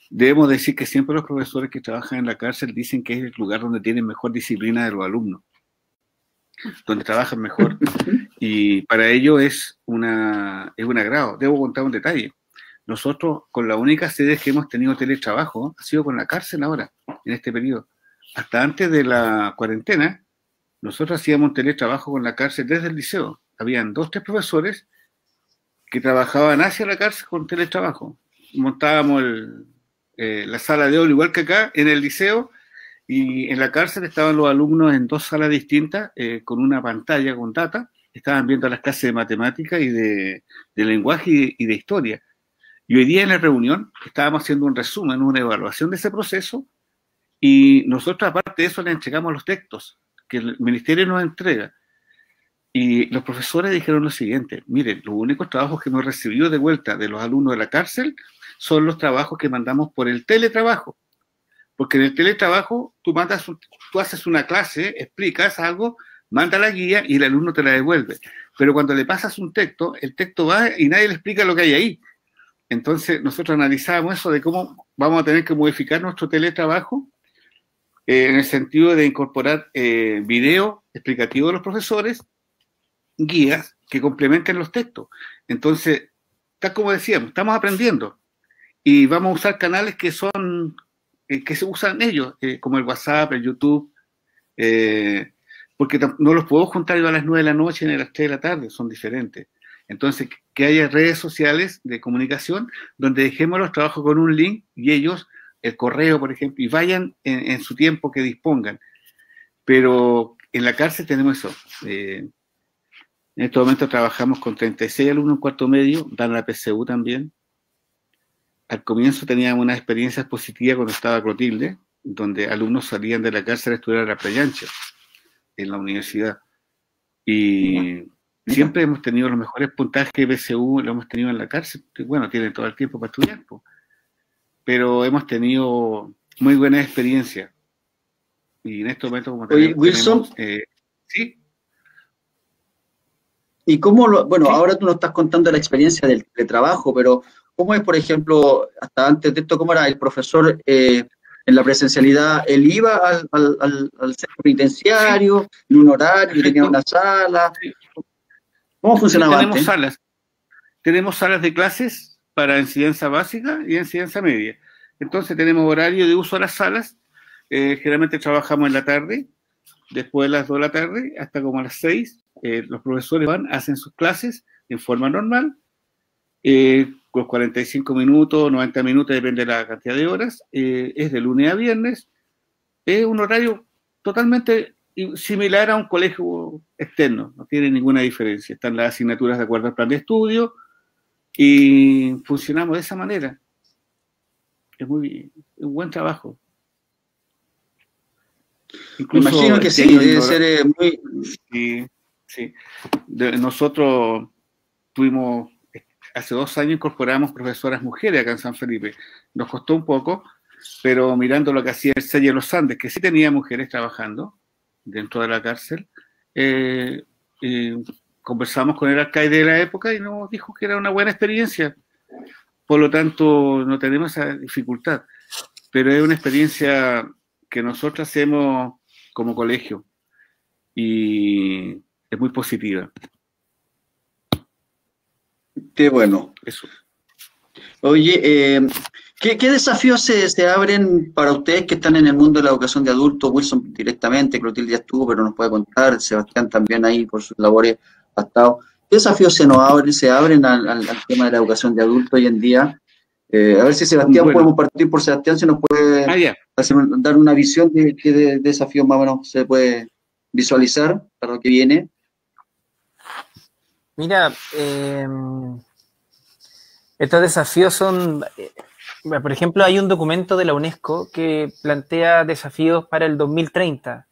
Debemos decir que siempre los profesores que trabajan en la cárcel dicen que es el lugar donde tienen mejor disciplina de los alumnos, donde trabajan mejor, y para ello es un agrado. Debo contar un detalle. Nosotros, con la única sede que hemos tenido teletrabajo, ha sido con la cárcel ahora, en este periodo. Hasta antes de la cuarentena, nosotros hacíamos teletrabajo con la cárcel desde el liceo. Habían 2 o 3 profesores que trabajaban hacia la cárcel con teletrabajo. Montábamos la sala de aula igual que acá en el liceo, y en la cárcel estaban los alumnos en 2 salas distintas, con una pantalla con data. Estaban viendo las clases de matemática y de lenguaje y de historia. Y hoy día en la reunión estábamos haciendo un resumen, una evaluación de ese proceso, y nosotros aparte de eso le entregamos los textos que el ministerio nos entrega. Y los profesores dijeron lo siguiente: miren, los únicos trabajos que hemos recibido de vuelta de los alumnos de la cárcel son los trabajos que mandamos por el teletrabajo. Porque en el teletrabajo tú haces una clase, explicas algo, manda la guía y el alumno te la devuelve. Pero cuando le pasas un texto, el texto va y nadie le explica lo que hay ahí. Entonces nosotros analizábamos eso de cómo vamos a tener que modificar nuestro teletrabajo, en el sentido de incorporar video explicativo de los profesores, guías que complementen los textos. Entonces, tal como decíamos, estamos aprendiendo y vamos a usar canales que son que se usan ellos, como el WhatsApp, el YouTube, porque no los puedo juntar yo a las 9 de la noche ni a las 3 de la tarde, son diferentes. Entonces, que haya redes sociales de comunicación donde dejemos los trabajos con un link y ellos, el correo, por ejemplo, y vayan en su tiempo que dispongan. Pero en la cárcel tenemos eso. En este momento trabajamos con 36 alumnos en cuarto medio, dan la PSU también. Al comienzo teníamos unas experiencias positivas cuando estaba Clotilde, donde alumnos salían de la cárcel a estudiar a la Playa Ancha, en la universidad. Y siempre hemos tenido los mejores puntajes de PSU, lo hemos tenido en la cárcel. Bueno, tienen todo el tiempo para estudiar, pues. Pero hemos tenido muy buena experiencia. Y en este momento, como tenemos, Wilson, ¿sí? ¿Y cómo bueno, sí, ahora tú nos estás contando la experiencia del teletrabajo, pero ¿cómo es, por ejemplo, hasta antes de esto, cómo era el profesor en la presencialidad? ¿Él iba al centro penitenciario, sí, en un horario, tenía una sala? Sí. ¿Cómo funcionaba tenemos antes? salas. Tenemos salas de clases para enseñanza básica y enseñanza media. Entonces tenemos horario de uso de las salas. Generalmente trabajamos en la tarde, después de las 2 de la tarde, hasta como a las 6. Los profesores hacen sus clases en forma normal, con 45 minutos, 90 minutos, depende de la cantidad de horas. Es de lunes a viernes. Es un horario totalmente similar a un colegio externo, no tiene ninguna diferencia. Están las asignaturas de acuerdo al plan de estudio y funcionamos de esa manera. Es un buen trabajo. Incluso, me imagino que sí, debe ser muy... Sí. Nosotros tuvimos hace 2 años incorporamos profesoras mujeres acá en San Felipe. Nos costó un poco, pero mirando lo que hacía el Selle de los Andes, que sí tenía mujeres trabajando dentro de la cárcel, conversamos con el alcaide de la época y nos dijo que era una buena experiencia. Por lo tanto, no tenemos esa dificultad, pero es una experiencia que nosotros hacemos como colegio y es muy positiva. Qué bueno. Eso. Oye, ¿qué desafíos se abren para ustedes que están en el mundo de la educación de adultos? Wilson directamente, Clotilde ya estuvo, pero nos puede contar, Sebastián también ahí por sus labores ha estado. ¿Qué desafíos se abren al tema de la educación de adultos hoy en día? A ver si Sebastián, podemos partir por Sebastián, si nos puede dar una visión de qué desafíos más o menos se puede visualizar para lo que viene. Mira, estos desafíos son, por ejemplo, hay un documento de la UNESCO que plantea desafíos para el 2030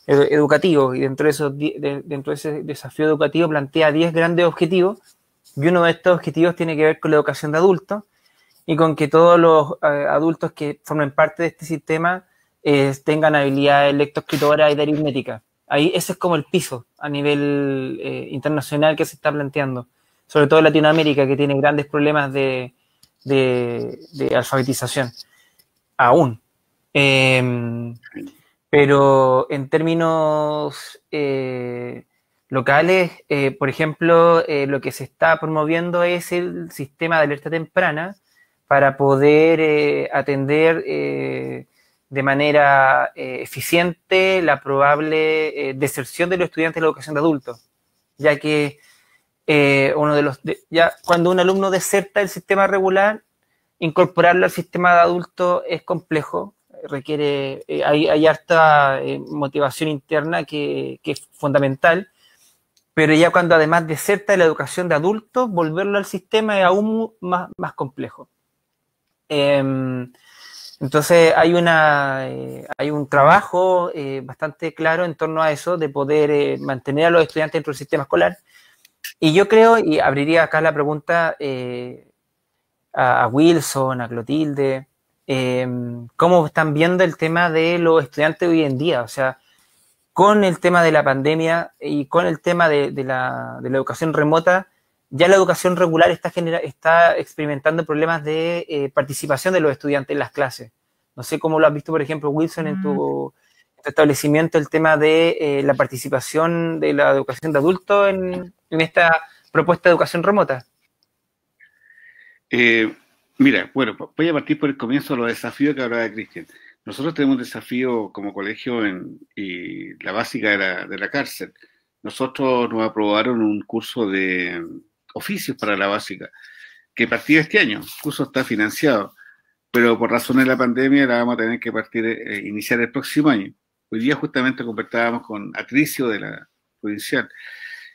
educativo, y dentro de ese desafío educativo plantea 10 grandes objetivos, y uno de estos objetivos tiene que ver con la educación de adultos y con que todos los adultos que formen parte de este sistema tengan habilidades lectoescritoras y de aritmética. Ahí ese es como el piso a nivel internacional que se está planteando, sobre todo en Latinoamérica, que tiene grandes problemas de alfabetización aún. Pero en términos locales, por ejemplo, lo que se está promoviendo es el sistema de alerta temprana para poder atender de manera eficiente la probable deserción de los estudiantes de la educación de adultos, ya que cuando un alumno deserta el sistema regular, incorporarlo al sistema de adultos es complejo, requiere, hay harta motivación interna que es fundamental, pero ya cuando además deserta de la educación de adultos, volverlo al sistema es aún más complejo. Entonces hay un trabajo bastante claro en torno a eso, de poder mantener a los estudiantes dentro del sistema escolar. Y yo creo, y abriría acá la pregunta a Wilson, a Clotilde, cómo están viendo el tema de los estudiantes hoy en día, o sea, con el tema de la pandemia y con el tema de la educación remota. Ya la educación regular está experimentando problemas de participación de los estudiantes en las clases. No sé cómo lo has visto, por ejemplo, Wilson, en tu establecimiento, el tema de la participación de la educación de adultos en esta propuesta de educación remota. Mira, bueno, voy a partir por el comienzo de los desafíos que hablaba Cristian. Nosotros tenemos un desafío como colegio en la básica de la cárcel. Nosotros nos aprobaron un curso de oficios para la básica, que partía este año. El curso está financiado, pero por razones de la pandemia la vamos a tener que iniciar el próximo año. Hoy día justamente conversábamos con Atricio de la Provincial.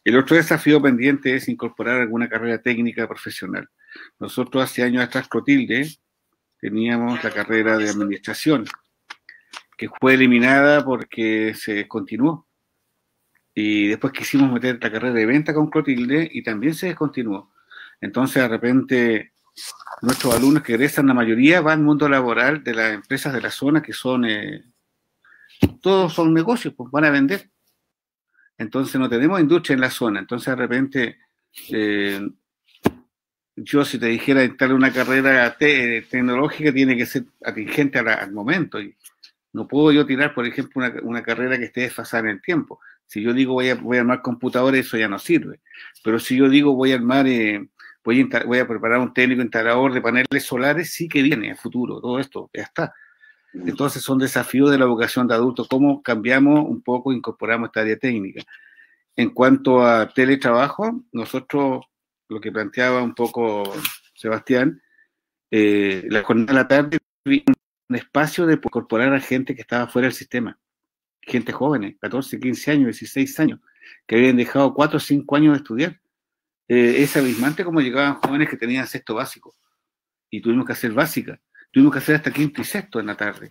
El otro desafío pendiente es incorporar alguna carrera técnica profesional. Nosotros hace años atrás, Clotilde, teníamos la carrera de administración, que fue eliminada porque se continuó. Y después quisimos meter la carrera de venta con Clotilde y también se descontinuó. Entonces, de repente, nuestros alumnos que egresan, la mayoría van al mundo laboral de las empresas de la zona, que son, todos son negocios, pues van a vender. Entonces, no tenemos industria en la zona. Entonces, de repente, yo si te dijera instalar una carrera tecnológica, tiene que ser atingente al momento. Y no puedo yo tirar, por ejemplo, una carrera que esté desfasada en el tiempo. Si yo digo voy a armar computadores, eso ya no sirve. Pero si yo digo voy a armar, voy a preparar un técnico instalador de paneles solares, sí que viene a futuro, todo esto, ya está. Entonces son desafíos de la educación de adultos, cómo cambiamos un poco, incorporamos esta área técnica. En cuanto a teletrabajo, nosotros, lo que planteaba un poco Sebastián, la jornada de la tarde, un espacio de incorporar a gente que estaba fuera del sistema. Gente jóvenes, 14, 15 años, 16 años, que habían dejado 4 o 5 años de estudiar. Es abismante como llegaban jóvenes que tenían sexto básico y tuvimos que hacer básica, tuvimos que hacer hasta quinto y sexto en la tarde.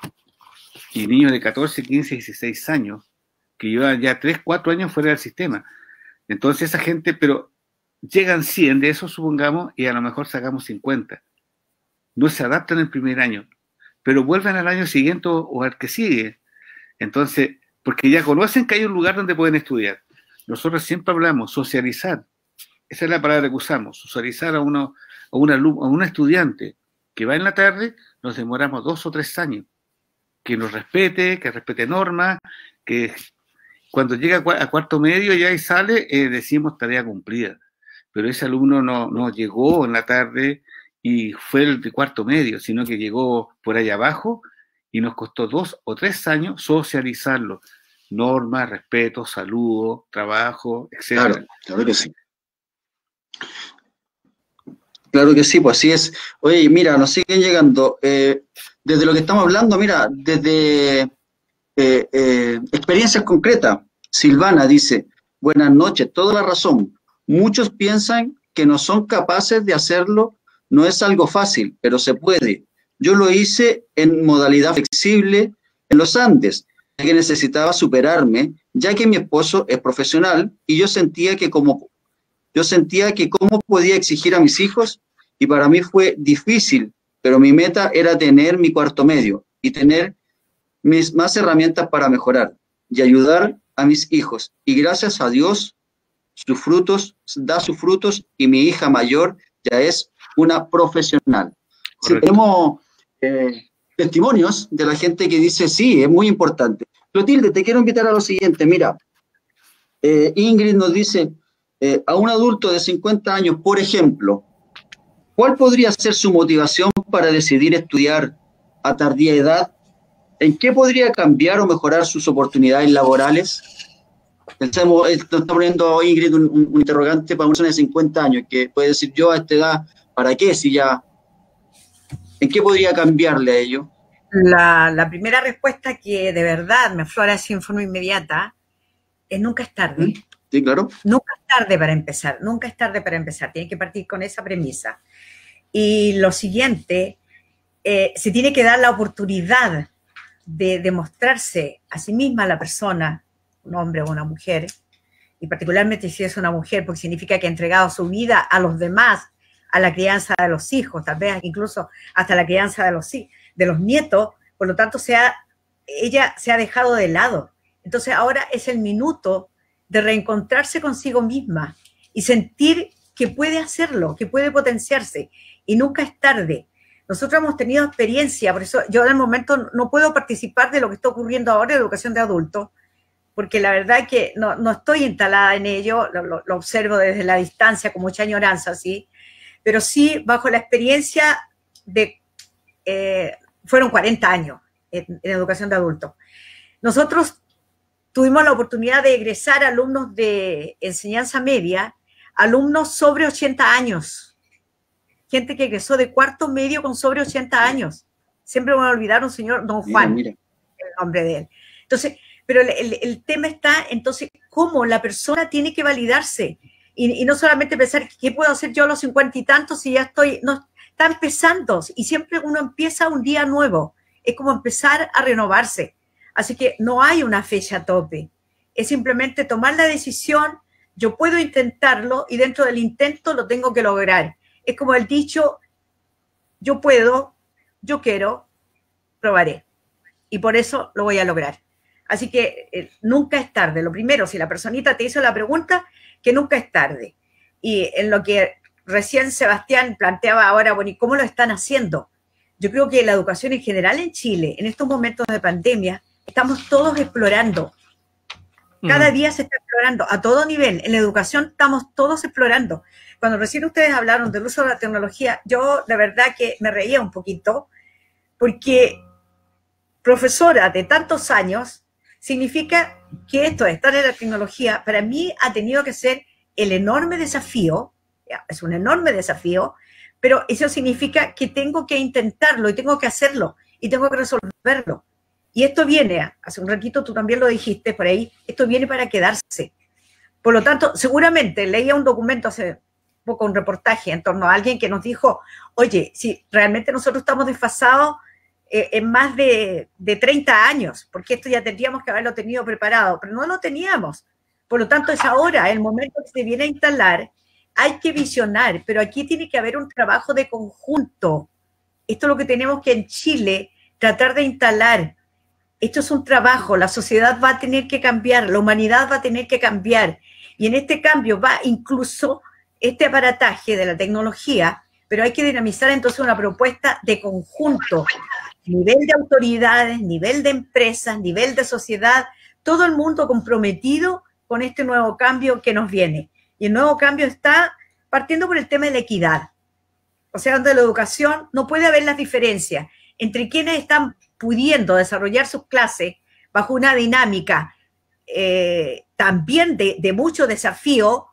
Y niños de 14, 15, 16 años que llevaban ya 3, 4 años fuera del sistema. Entonces esa gente, pero llegan 100 de esos, supongamos, y a lo mejor sacamos 50. No se adaptan el primer año, pero vuelven al año siguiente o al que sigue. Entonces, porque ya conocen que hay un lugar donde pueden estudiar. Nosotros siempre hablamos, socializar. Esa es la palabra que usamos, socializar a un estudiante que va en la tarde, nos demoramos 2 o 3 años. Que nos respete, que respete normas, que cuando llega a cuarto medio ya y sale, decimos tarea cumplida. Pero ese alumno no llegó en la tarde y fue el de cuarto medio, sino que llegó por allá abajo y nos costó 2 o 3 años socializarlo. Normas, respeto, saludo, trabajo, etc. Claro, claro que sí. Claro que sí, pues así es. Oye, mira, nos siguen llegando. Desde lo que estamos hablando, mira, desde experiencias concretas. Silvana dice, buenas noches, toda la razón. Muchos piensan que no son capaces de hacerlo, no es algo fácil, pero se puede. Yo lo hice en modalidad flexible en los Andes, ya que necesitaba superarme, ya que mi esposo es profesional y yo sentía que cómo podía exigir a mis hijos, y para mí fue difícil, pero mi meta era tener mi cuarto medio y tener más herramientas para mejorar y ayudar a mis hijos. Y gracias a Dios, da sus frutos, y mi hija mayor ya es una profesional. Sí, tenemos testimonios de la gente que dice, sí, es muy importante. Clotilde, te quiero invitar a lo siguiente. Mira, Ingrid nos dice, a un adulto de 50 años, por ejemplo, ¿cuál podría ser su motivación para decidir estudiar a tardía edad? ¿En qué podría cambiar o mejorar sus oportunidades laborales? Pensemos, está poniendo Ingrid un interrogante para una persona de 50 años, que puede decir, yo a esta edad, ¿para qué? Si ya, ¿en qué podría cambiarle a ello? La primera respuesta que de verdad me aflora así en forma inmediata es nunca es tarde. Sí, claro. Nunca es tarde para empezar, nunca es tarde para empezar. Tienes que partir con esa premisa. Y lo siguiente, se tiene que dar la oportunidad de demostrarse a sí misma la persona, un hombre o una mujer, y particularmente si es una mujer, porque significa que ha entregado su vida a los demás, a la crianza de los hijos, tal vez incluso hasta la crianza de los nietos, por lo tanto ella se ha dejado de lado. Entonces ahora es el minuto de reencontrarse consigo misma y sentir que puede hacerlo, que puede potenciarse, y nunca es tarde. Nosotros hemos tenido experiencia, por eso yo en el momento no puedo participar de lo que está ocurriendo ahora en educación de adultos, porque la verdad es que no estoy instalada en ello, lo observo desde la distancia con mucha añoranza, ¿sí? Pero sí bajo la experiencia de, fueron 40 años en educación de adultos. Nosotros tuvimos la oportunidad de egresar alumnos de enseñanza media, alumnos sobre 80 años, gente que egresó de cuarto medio con sobre 80 años. Siempre me voy a olvidar un señor, don Juan, mira. El nombre de él. Entonces, pero el tema está, entonces, cómo la persona tiene que validarse y no solamente pensar, ¿qué puedo hacer yo a los 50 y tantos si ya estoy? No, está empezando, y siempre uno empieza un día nuevo. Es como empezar a renovarse. Así que no hay una fecha tope. Es simplemente tomar la decisión, yo puedo intentarlo y dentro del intento lo tengo que lograr. Es como el dicho, yo puedo, yo quiero, probaré. Y por eso lo voy a lograr. Así que nunca es tarde. Lo primero, si la personita te hizo la pregunta, que nunca es tarde. Y en lo que recién Sebastián planteaba ahora, bueno, ¿y cómo lo están haciendo? Yo creo que la educación en general en Chile, en estos momentos de pandemia, estamos todos explorando. Cada día se está explorando a todo nivel. En la educación estamos todos explorando. Cuando recién ustedes hablaron del uso de la tecnología, yo de verdad que me reía un poquito, porque profesora de tantos años significa que esto de estar en la tecnología para mí ha tenido que ser el enorme desafío, es un enorme desafío, pero eso significa que tengo que intentarlo y tengo que hacerlo y tengo que resolverlo. Y esto viene, hace un ratito tú también lo dijiste por ahí, esto viene para quedarse. Por lo tanto, seguramente leía un documento hace poco, un reportaje en torno a alguien que nos dijo, oye, si realmente nosotros estamos desfasados en más de 30 años, porque esto ya tendríamos que haberlo tenido preparado, pero no lo teníamos. Por lo tanto, es ahora el momento que se viene a instalar hay que visionar, pero aquí tiene que haber un trabajo de conjunto. Esto es lo que tenemos que en Chile tratar de instalar. Esto es un trabajo, la sociedad va a tener que cambiar, la humanidad va a tener que cambiar. Y en este cambio va incluso este aparataje de la tecnología, pero hay que dinamizar entonces una propuesta de conjunto, nivel de autoridades, nivel de empresas, nivel de sociedad, todo el mundo comprometido con este nuevo cambio que nos viene. Y el nuevo cambio está partiendo por el tema de la equidad. O sea, donde la educación no puede haber las diferencias entre quienes están pudiendo desarrollar sus clases bajo una dinámica también de mucho desafío,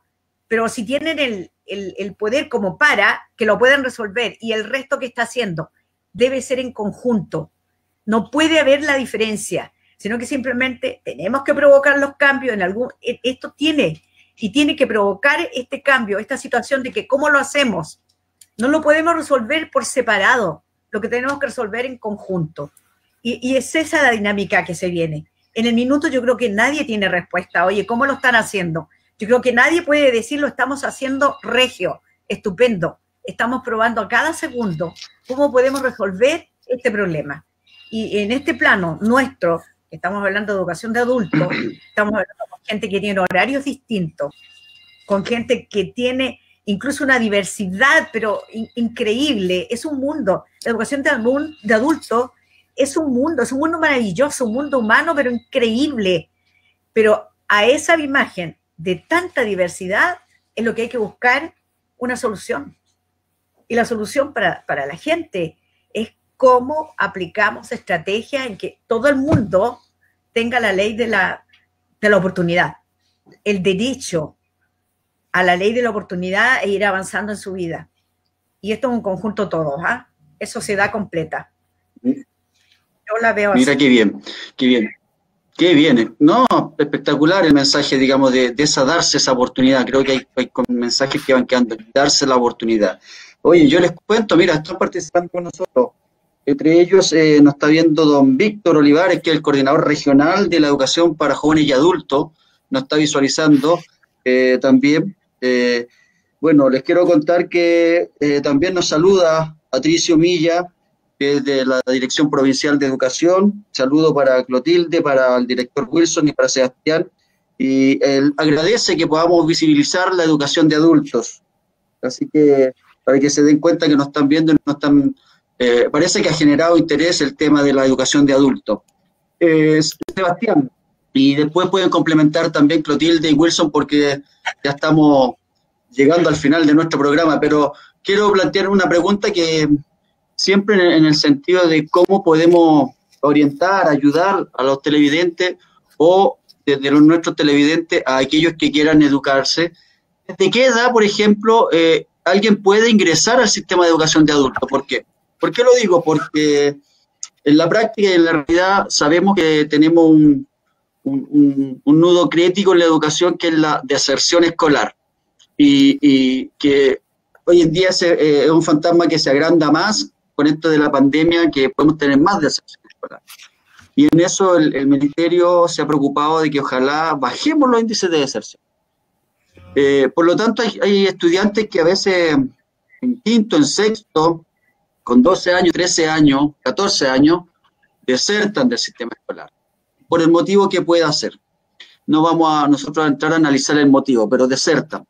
pero si tienen el poder como para que lo puedan resolver, y el resto que está haciendo debe ser en conjunto. No puede haber la diferencia, sino que simplemente tenemos que provocar los cambios en algún... Esto tiene que provocar este cambio, esta situación de que cómo lo hacemos. No lo podemos resolver por separado, lo que tenemos que resolver en conjunto. Y es esa la dinámica que se viene. En el minuto yo creo que nadie tiene respuesta. Oye, ¿cómo lo están haciendo? Yo creo que nadie puede decir lo estamos haciendo regio, estupendo. Estamos probando a cada segundo cómo podemos resolver este problema. Y en este plano nuestro, estamos hablando de educación de adultos, estamos hablando con gente que tiene horarios distintos, con gente que tiene incluso una diversidad, pero increíble. Es un mundo. La educación de adultos es un mundo maravilloso, un mundo humano, pero increíble. Pero a esa imagen de tanta diversidad es lo que hay que buscar una solución. Y la solución para la gente es cómo aplicamos estrategias en que todo el mundo tenga la ley de la oportunidad, el derecho a la ley de la oportunidad e ir avanzando en su vida. Y esto es un conjunto todos, ¿ah? Es sociedad completa. Yo la veo así. Mira qué bien, qué bien. Qué bien, no, espectacular el mensaje, digamos, de darse esa oportunidad. Creo que hay mensajes que van quedando, darse la oportunidad. Oye, yo les cuento, mira, están participando con nosotros. Entre ellos nos está viendo don Víctor Olivares, que es el coordinador regional de la educación para jóvenes y adultos. Nos está visualizando también. Bueno, les quiero contar que también nos saluda Patricio Milla, que es de la Dirección Provincial de Educación. Saludo para Clotilde, para el director Wilson y para Sebastián. Y él agradece que podamos visibilizar la educación de adultos. Así que para que se den cuenta que nos están viendo, no están, parece que ha generado interés el tema de la educación de adultos. Sebastián, y después pueden complementar también Clotilde y Wilson, porque ya estamos llegando al final de nuestro programa, pero quiero plantear una pregunta que siempre en el sentido de cómo podemos orientar, ayudar a los televidentes o desde nuestros televidentes a aquellos que quieran educarse. ¿Desde qué edad, por ejemplo, alguien puede ingresar al sistema de educación de adultos? ¿Por qué? ¿Por qué lo digo? Porque en la práctica y en la realidad sabemos que tenemos un nudo crítico en la educación, que es la deserción escolar, y que hoy en día es un fantasma que se agranda más con esto de la pandemia, que podemos tener más deserción escolar. Y en eso el Ministerio se ha preocupado de que ojalá bajemos los índices de deserción. Por lo tanto, hay estudiantes que a veces en quinto, en sexto, con 12 años, 13 años, 14 años, desertan del sistema escolar, por el motivo que pueda ser. No vamos a nosotros a entrar a analizar el motivo, pero desertan.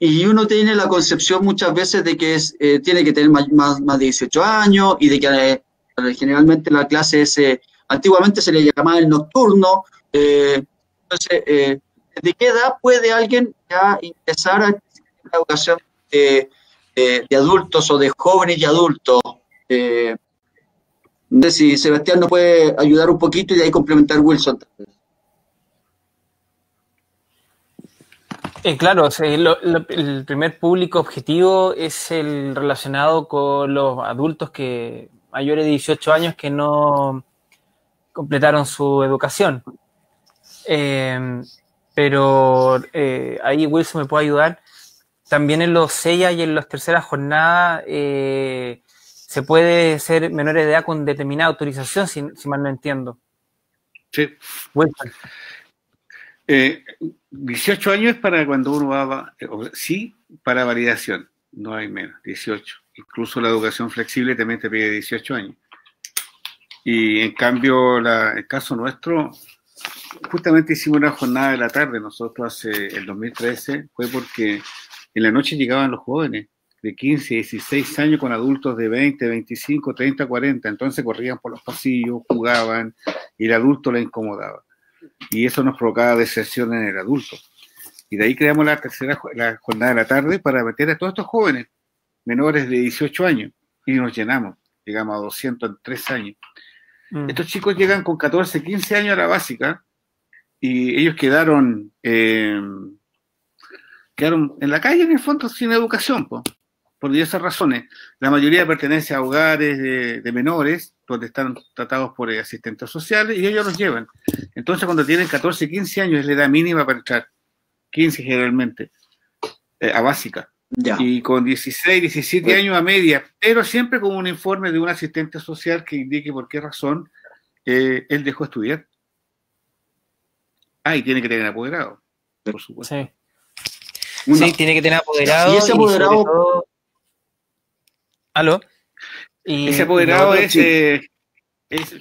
Y uno tiene la concepción muchas veces de que tiene que tener más de 18 años y de que generalmente la clase antiguamente se le llamaba el nocturno. Entonces, ¿de qué edad puede alguien ya ingresar a la educación de adultos o de jóvenes y adultos? No sé si Sebastián nos puede ayudar un poquito y de ahí complementar Wilson. Claro, o sea, el primer público objetivo es el relacionado con los adultos que mayores de 18 años que no completaron su educación. Pero ahí Wilson me puede ayudar. También en los SEIA y en las terceras jornadas se puede ser menores de edad con determinada autorización, si mal no entiendo. Sí. Wilson. 18 años es para cuando uno va, sí, para validación, no hay menos, 18. Incluso la educación flexible también te pide 18 años. Y en cambio, el caso nuestro, justamente hicimos una jornada de la tarde, nosotros el 2013, fue porque en la noche llegaban los jóvenes de 15, 16 años con adultos de 20, 25, 30, 40, entonces corrían por los pasillos, jugaban, y el adulto les incomodaba. Y eso nos provocaba deserción en el adulto. Y de ahí creamos la jornada de la tarde para meter a todos estos jóvenes menores de 18 años, y nos llenamos, llegamos a 200 en 3 años. Estos chicos llegan con 14, 15 años a la básica, y ellos quedaron en la calle, en el fondo, sin educación, por diversas razones. La mayoría pertenece a hogares de menores, donde están tratados por asistentes sociales, y ellos los llevan. Entonces, cuando tienen 14, 15 años, es la edad mínima para entrar, 15 generalmente, a básica. Ya. Y con 16, 17 años a media, pero siempre con un informe de un asistente social que indique por qué razón él dejó estudiar. Y tiene que tener apoderado, por supuesto. Sí. Sí, tiene que tener apoderado. Y ese apoderado... ¿Aló? Ese apoderado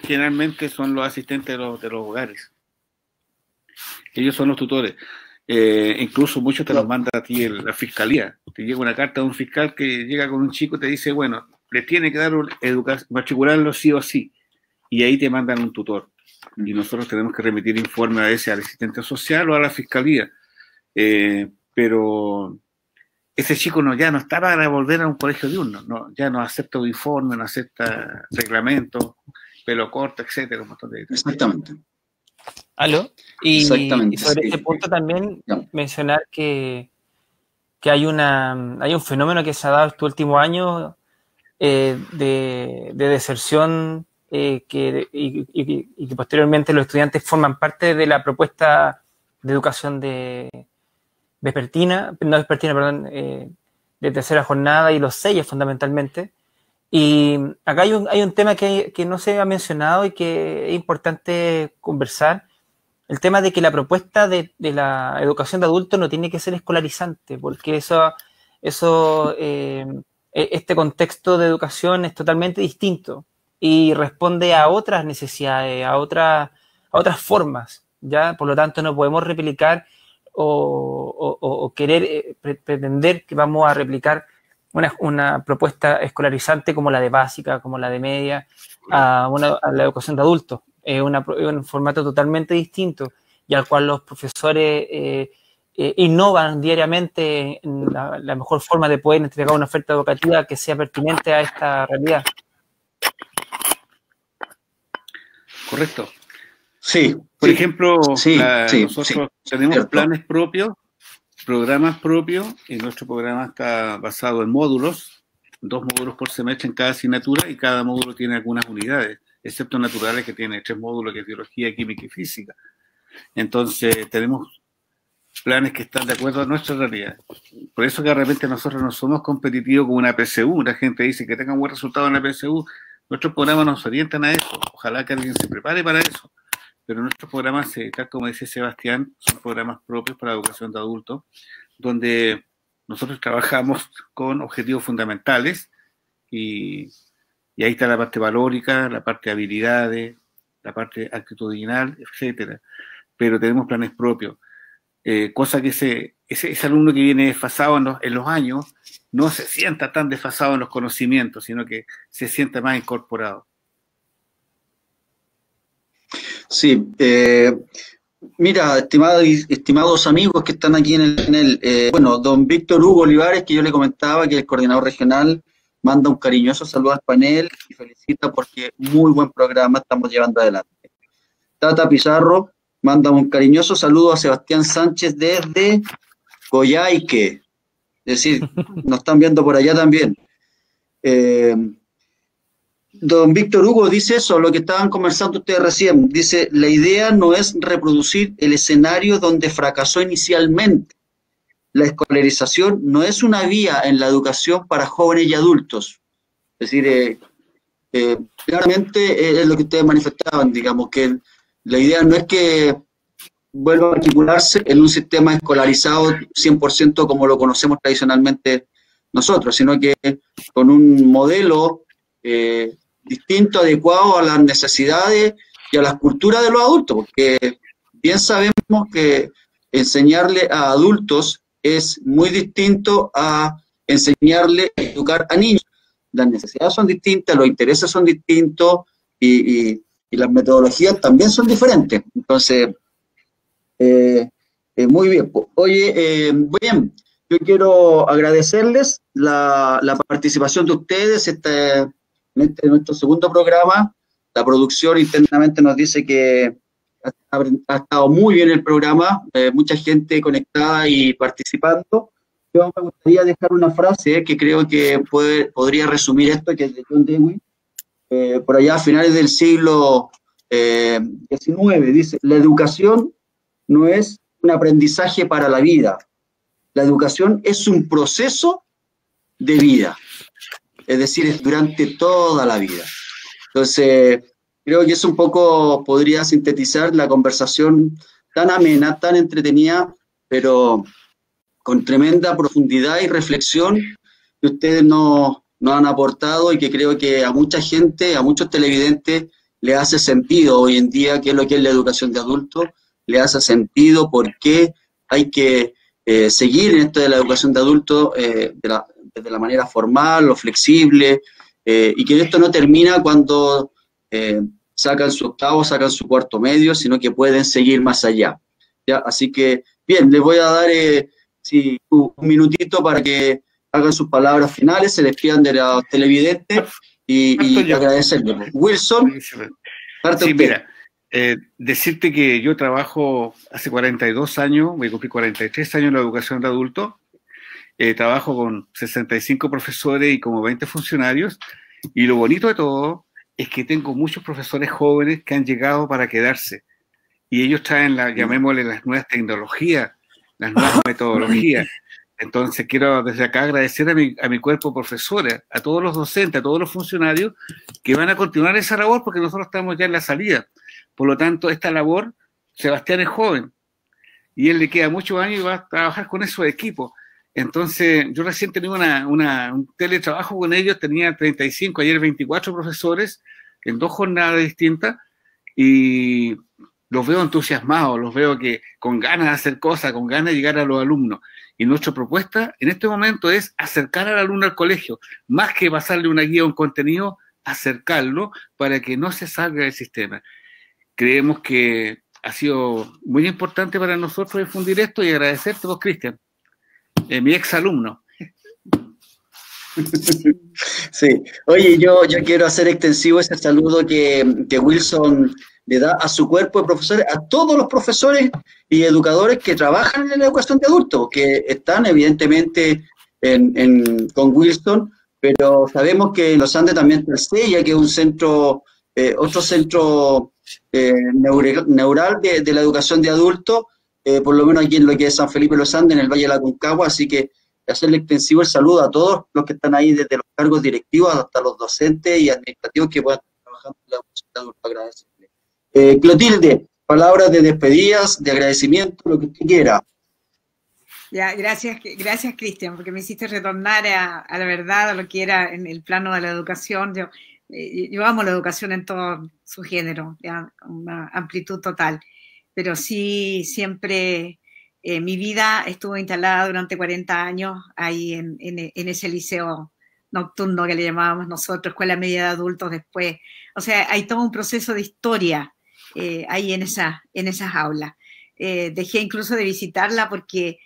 generalmente son los asistentes de los hogares. Ellos son los tutores. Incluso muchos te los manda a ti la fiscalía. Te llega una carta de un fiscal que llega con un chico y te dice, bueno, le tiene que dar matricularlo sí o sí. Y ahí te mandan un tutor. Y nosotros tenemos que remitir informe a ese, al asistente social o a la fiscalía. Pero ese chico ya no está para volver a un colegio diurno, ya no acepta uniforme, no acepta reglamento, pelo corto, etcétera. Exactamente. ¿Aló? Y sobre este punto también mencionar que hay un fenómeno que se ha dado este último año de deserción y que posteriormente los estudiantes forman parte de la propuesta de educación de tercera jornada y los sellos fundamentalmente. Y acá hay un tema que no se ha mencionado y que es importante conversar, el tema de que la propuesta de la educación de adultos no tiene que ser escolarizante, porque este contexto de educación es totalmente distinto y responde a otras necesidades, a otras formas, ¿ya? Por lo tanto, no podemos replicar o querer pretender que vamos a replicar una propuesta escolarizante como la de básica, como la de media, a la educación de adultos. Es un formato totalmente distinto y al cual los profesores innovan diariamente en la mejor forma de poder entregar una oferta educativa que sea pertinente a esta realidad. Correcto. Sí. Por ejemplo, nosotros tenemos planes propios, programas propios, y nuestro programa está basado en módulos, 2 módulos por semestre en cada asignatura, y cada módulo tiene algunas unidades, excepto naturales, que tiene 3 módulos, que es biología, química y física. Entonces, tenemos planes que están de acuerdo a nuestra realidad. Por eso que de repente nosotros no somos competitivos con una PSU. La gente dice que tengan buen resultado en la PSU. Nuestros programas nos orientan a eso. Ojalá que alguien se prepare para eso. Pero nuestros programas, tal como dice Sebastián, son programas propios para la educación de adultos, donde nosotros trabajamos con objetivos fundamentales y ahí está la parte valórica, la parte de habilidades, la parte actitudinal, etcétera. Pero tenemos planes propios. Cosa que ese alumno que viene desfasado en los años no se sienta tan desfasado en los conocimientos, sino que se sienta más incorporado. Sí, mira, estimados amigos que están aquí bueno, don Víctor Hugo Olivares, que yo le comentaba que el coordinador regional manda un cariñoso saludo al panel y felicita porque muy buen programa estamos llevando adelante. Tata Pizarro manda un cariñoso saludo a Sebastián Sánchez desde Coyhaique, es decir, nos están viendo por allá también. Don Víctor Hugo dice eso, lo que estaban conversando ustedes recién. Dice, la idea no es reproducir el escenario donde fracasó inicialmente. La escolarización no es una vía en la educación para jóvenes y adultos. Es decir, claramente es lo que ustedes manifestaban, digamos, que la idea no es que vuelva a matricularse en un sistema escolarizado 100% como lo conocemos tradicionalmente nosotros, sino que con un modelo distinto, adecuado a las necesidades y a las culturas de los adultos, porque bien sabemos que enseñarle a adultos es muy distinto a enseñarle a educar a niños. Las necesidades son distintas, los intereses son distintos y las metodologías también son diferentes. Entonces, muy bien. Oye, bien, yo quiero agradecerles la participación de ustedes en nuestro segundo programa. La producción internamente nos dice que ha estado muy bien el programa, mucha gente conectada y participando. Yo me gustaría dejar una frase que creo que podría resumir esto, que es de John Dewey, por allá a finales del siglo XIX, dice: la educación no es un aprendizaje para la vida, la educación es un proceso de vida, es decir, es durante toda la vida. Entonces, creo que eso un poco podría sintetizar la conversación tan amena, tan entretenida, pero con tremenda profundidad y reflexión que ustedes nos han aportado y que creo que a mucha gente, a muchos televidentes, le hace sentido hoy en día qué es lo que es la educación de adultos, le hace sentido por qué hay que seguir en esto de la educación de adultos de la manera formal o flexible, y que esto no termina cuando sacan su octavo, sacan su cuarto medio, sino que pueden seguir más allá. ¿Ya? Así que, bien, les voy a dar un minutito para que hagan sus palabras finales, se despidan de los televidentes y agradecerles. Wilson, parte sí, usted. Mira, decirte que yo trabajo hace 42 años, voy a cumplir 43 años en la educación de adultos, trabajo con 65 profesores y como 20 funcionarios, y lo bonito de todo es que tengo muchos profesores jóvenes que han llegado para quedarse, y ellos traen, llamémosle, las nuevas tecnologías, las nuevas metodologías. Entonces quiero desde acá agradecer a mi cuerpo de profesores, a todos los docentes, a todos los funcionarios que van a continuar esa labor, porque nosotros estamos ya en la salida. Por lo tanto, esta labor, Sebastián es joven y él le queda muchos años y va a trabajar con esos equipos. Entonces, yo recién tenía un teletrabajo con ellos, tenía 35, ayer 24 profesores en 2 jornadas distintas, y los veo entusiasmados, los veo que con ganas de hacer cosas, con ganas de llegar a los alumnos. Y nuestra propuesta en este momento es acercar al alumno al colegio, más que pasarle una guía o un contenido, acercarlo para que no se salga del sistema. Creemos que ha sido muy importante para nosotros difundir esto y agradecerte vos, Cristian, mi ex alumno. Sí, oye, yo quiero hacer extensivo ese saludo que Wilson le da a su cuerpo de profesores, a todos los profesores y educadores que trabajan en la educación de adultos, que están evidentemente con Wilson, pero sabemos que en los Andes también está el CEIA, que es un centro, otro centro neural de la educación de adultos, por lo menos aquí en lo que es San Felipe de los Andes, en el Valle de la Aconcagua, así que hacerle extensivo el saludo a todos los que están ahí, desde los cargos directivos hasta los docentes y administrativos que puedan estar trabajando en la educación de adultos. Agradecerle. Clotilde, palabras de despedidas, de agradecimiento, lo que usted quiera. Ya, gracias Cristian, porque me hiciste retornar a la verdad, a lo que era en el plano de la educación. Yo amo la educación en todo su género, ya, con una amplitud total, pero sí siempre mi vida estuvo instalada durante 40 años ahí en ese liceo nocturno que le llamábamos nosotros, escuela media de adultos después. O sea, hay todo un proceso de historia ahí en esas aulas. Dejé incluso de visitarla porque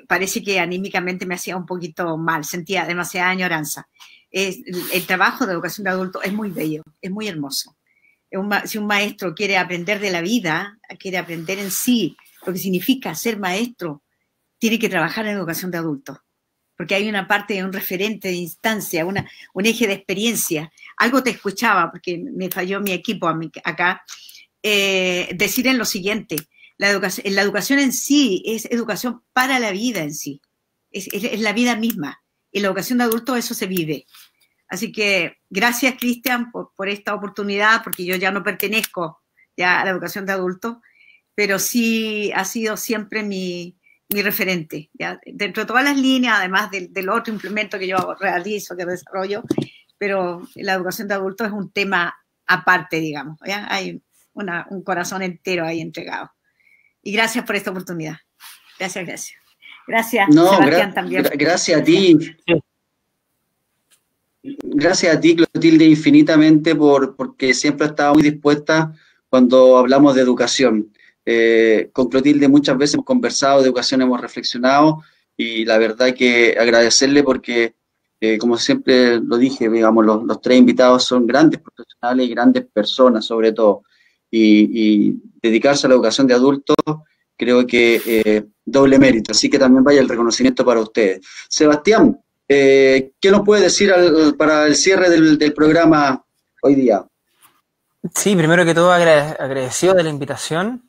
parece que anímicamente me hacía un poquito mal, sentía demasiada añoranza. El trabajo de educación de adultos es muy bello, es muy hermoso. Si un maestro quiere aprender de la vida, quiere aprender en sí lo que significa ser maestro, tiene que trabajar en educación de adultos, porque hay una parte, un referente de instancia, un eje de experiencia. Algo te escuchaba, porque me falló mi equipo acá, decir en lo siguiente: la educación en sí es educación para la vida en sí, es la vida misma, y la educación de adultos eso se vive. Así que gracias, Cristian, por esta oportunidad, porque yo ya no pertenezco ya a la educación de adultos, pero sí ha sido siempre mi referente, ¿ya? Dentro de todas las líneas, además del otro implemento que yo realizo, que desarrollo, pero la educación de adultos es un tema aparte, digamos, ¿ya? Hay un corazón entero ahí entregado. Y gracias por esta oportunidad. Gracias, gracias. Gracias, no, Sebastián, también. Gracias a ti. Gracias a ti, Clotilde, infinitamente, porque siempre has estado muy dispuesta cuando hablamos de educación. Con Clotilde muchas veces hemos conversado de educación, hemos reflexionado, y la verdad que agradecerle porque, como siempre lo dije, digamos, los tres invitados son grandes profesionales y grandes personas, sobre todo. Y dedicarse a la educación de adultos, creo que doble mérito. Así que también vaya el reconocimiento para ustedes. Sebastián, ¿qué nos puede decir para el cierre del programa hoy día? Sí, primero que todo agradecido de la invitación.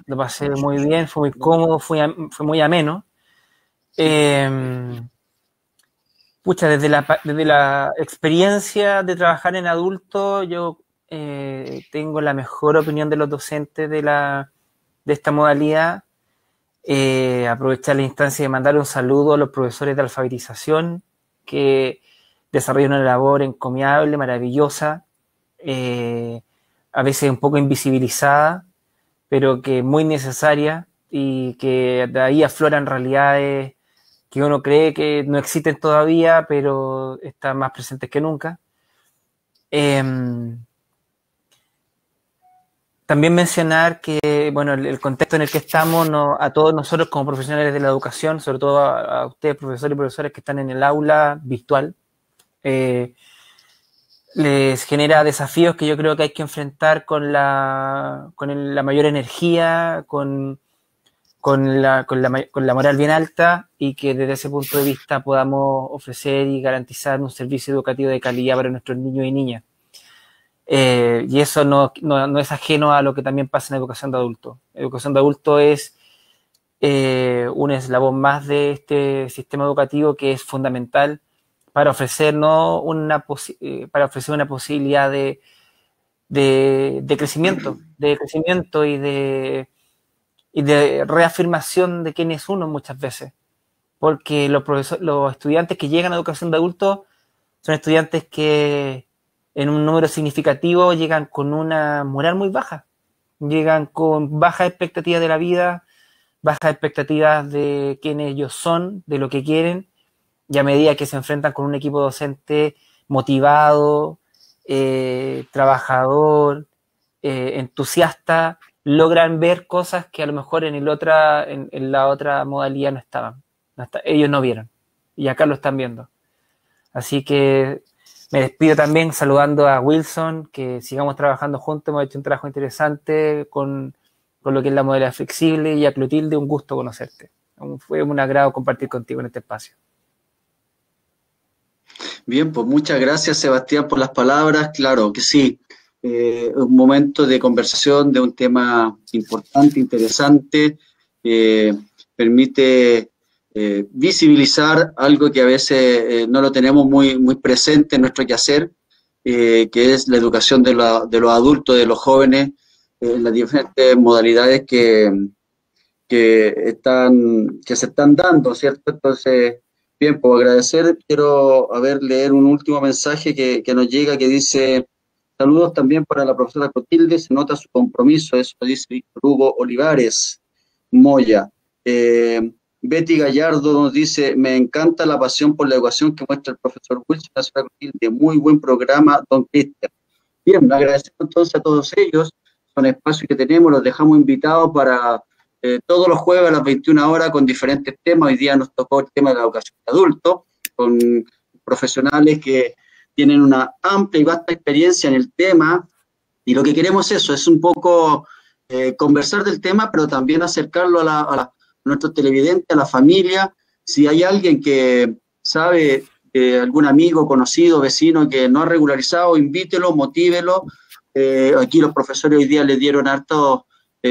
Lo pasé muy bien, fue muy cómodo, fue muy ameno. Pucha, desde la experiencia de trabajar en adulto, yo tengo la mejor opinión de los docentes de esta modalidad. Aprovechar la instancia de mandar un saludo a los profesores de alfabetización que desarrollan una labor encomiable, maravillosa, a veces un poco invisibilizada, pero que muy necesaria, y que de ahí afloran realidades que uno cree que no existen todavía, pero están más presentes que nunca. También mencionar que, bueno, el contexto en el que estamos, a todos nosotros como profesionales de la educación, sobre todo a ustedes, profesores y profesoras que están en el aula virtual, les genera desafíos que yo creo que hay que enfrentar con la mayor energía, con la moral bien alta, y que desde ese punto de vista podamos ofrecer y garantizar un servicio educativo de calidad para nuestros niños y niñas. Y eso no es ajeno a lo que también pasa en educación de adultos. Educación de adultos es un eslabón más de este sistema educativo que es fundamental para ofrecernos una posibilidad de crecimiento y de reafirmación de quién es uno muchas veces. Porque los estudiantes que llegan a educación de adultos son estudiantes que en un número significativo llegan con una moral muy baja, llegan con bajas expectativas de la vida, bajas expectativas de quiénes ellos son, de lo que quieren, y a medida que se enfrentan con un equipo docente motivado, trabajador, entusiasta, logran ver cosas que a lo mejor en la otra modalidad no estaban. Ellos no vieron, y acá lo están viendo. Así que me despido también saludando a Wilson, que sigamos trabajando juntos, hemos hecho un trabajo interesante con lo que es la modalidad flexible, y a Clotilde, un gusto conocerte. Fue un agrado compartir contigo en este espacio. Bien, pues muchas gracias, Sebastián, por las palabras. Claro que sí, un momento de conversación de un tema importante, interesante, permite visibilizar algo que a veces no lo tenemos muy presente en nuestro quehacer, que es la educación de los adultos, de los jóvenes, en las diferentes modalidades que se están dando, ¿cierto? Entonces, bien, pues agradecer, quiero leer un último mensaje que nos llega, que dice: saludos también para la profesora Clotilde, se nota su compromiso, eso dice Víctor Hugo Olivares Moya. Betty Gallardo nos dice: me encanta la pasión por la educación que muestra el profesor Wilson, la señora Clotilde, muy buen programa, don Cristian. Bien, agradecemos entonces a todos ellos, son espacios que tenemos, los dejamos invitados para todos los jueves a las 21 horas con diferentes temas. Hoy día nos tocó el tema de la educación de adultos, con profesionales que tienen una amplia y vasta experiencia en el tema, y lo que queremos es un poco conversar del tema, pero también acercarlo a nuestros televidentes, a la familia. Si hay alguien que sabe, algún amigo, conocido, vecino que no ha regularizado, invítelo, motívelo. Aquí los profesores hoy día les dieron hartas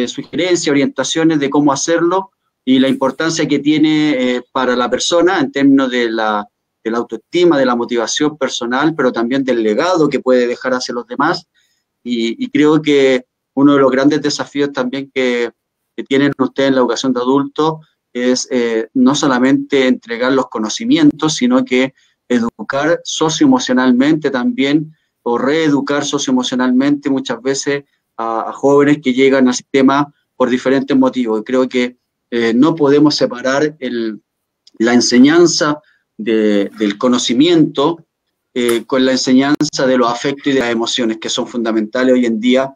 sugerencias, orientaciones de cómo hacerlo, y la importancia que tiene para la persona en términos de la autoestima, de la motivación personal, pero también del legado que puede dejar hacia los demás. Y creo que uno de los grandes desafíos también que tienen ustedes en la educación de adultos es no solamente entregar los conocimientos, sino que educar socioemocionalmente también, o reeducar socioemocionalmente muchas veces a jóvenes que llegan al sistema por diferentes motivos. Y creo que no podemos separar la enseñanza del conocimiento con la enseñanza de los afectos y de las emociones, que son fundamentales hoy en día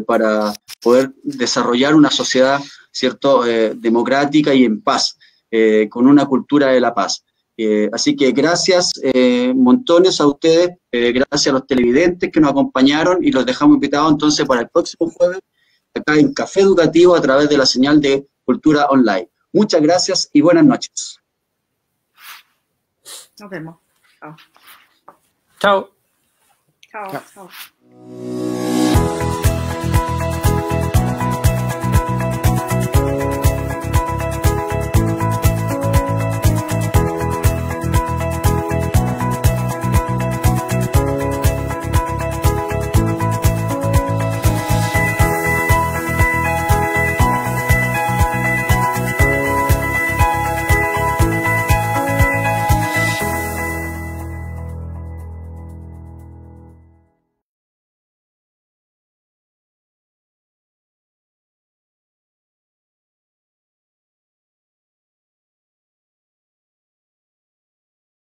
para poder desarrollar una sociedad, ¿cierto?, democrática y en paz, con una cultura de la paz. Así que gracias montones a ustedes, gracias a los televidentes que nos acompañaron, y los dejamos invitados entonces para el próximo jueves, acá en Café Educativo, a través de la señal de Cultura Online. Muchas gracias y buenas noches. Nos vemos. Chao. Chao. Chao. Chao.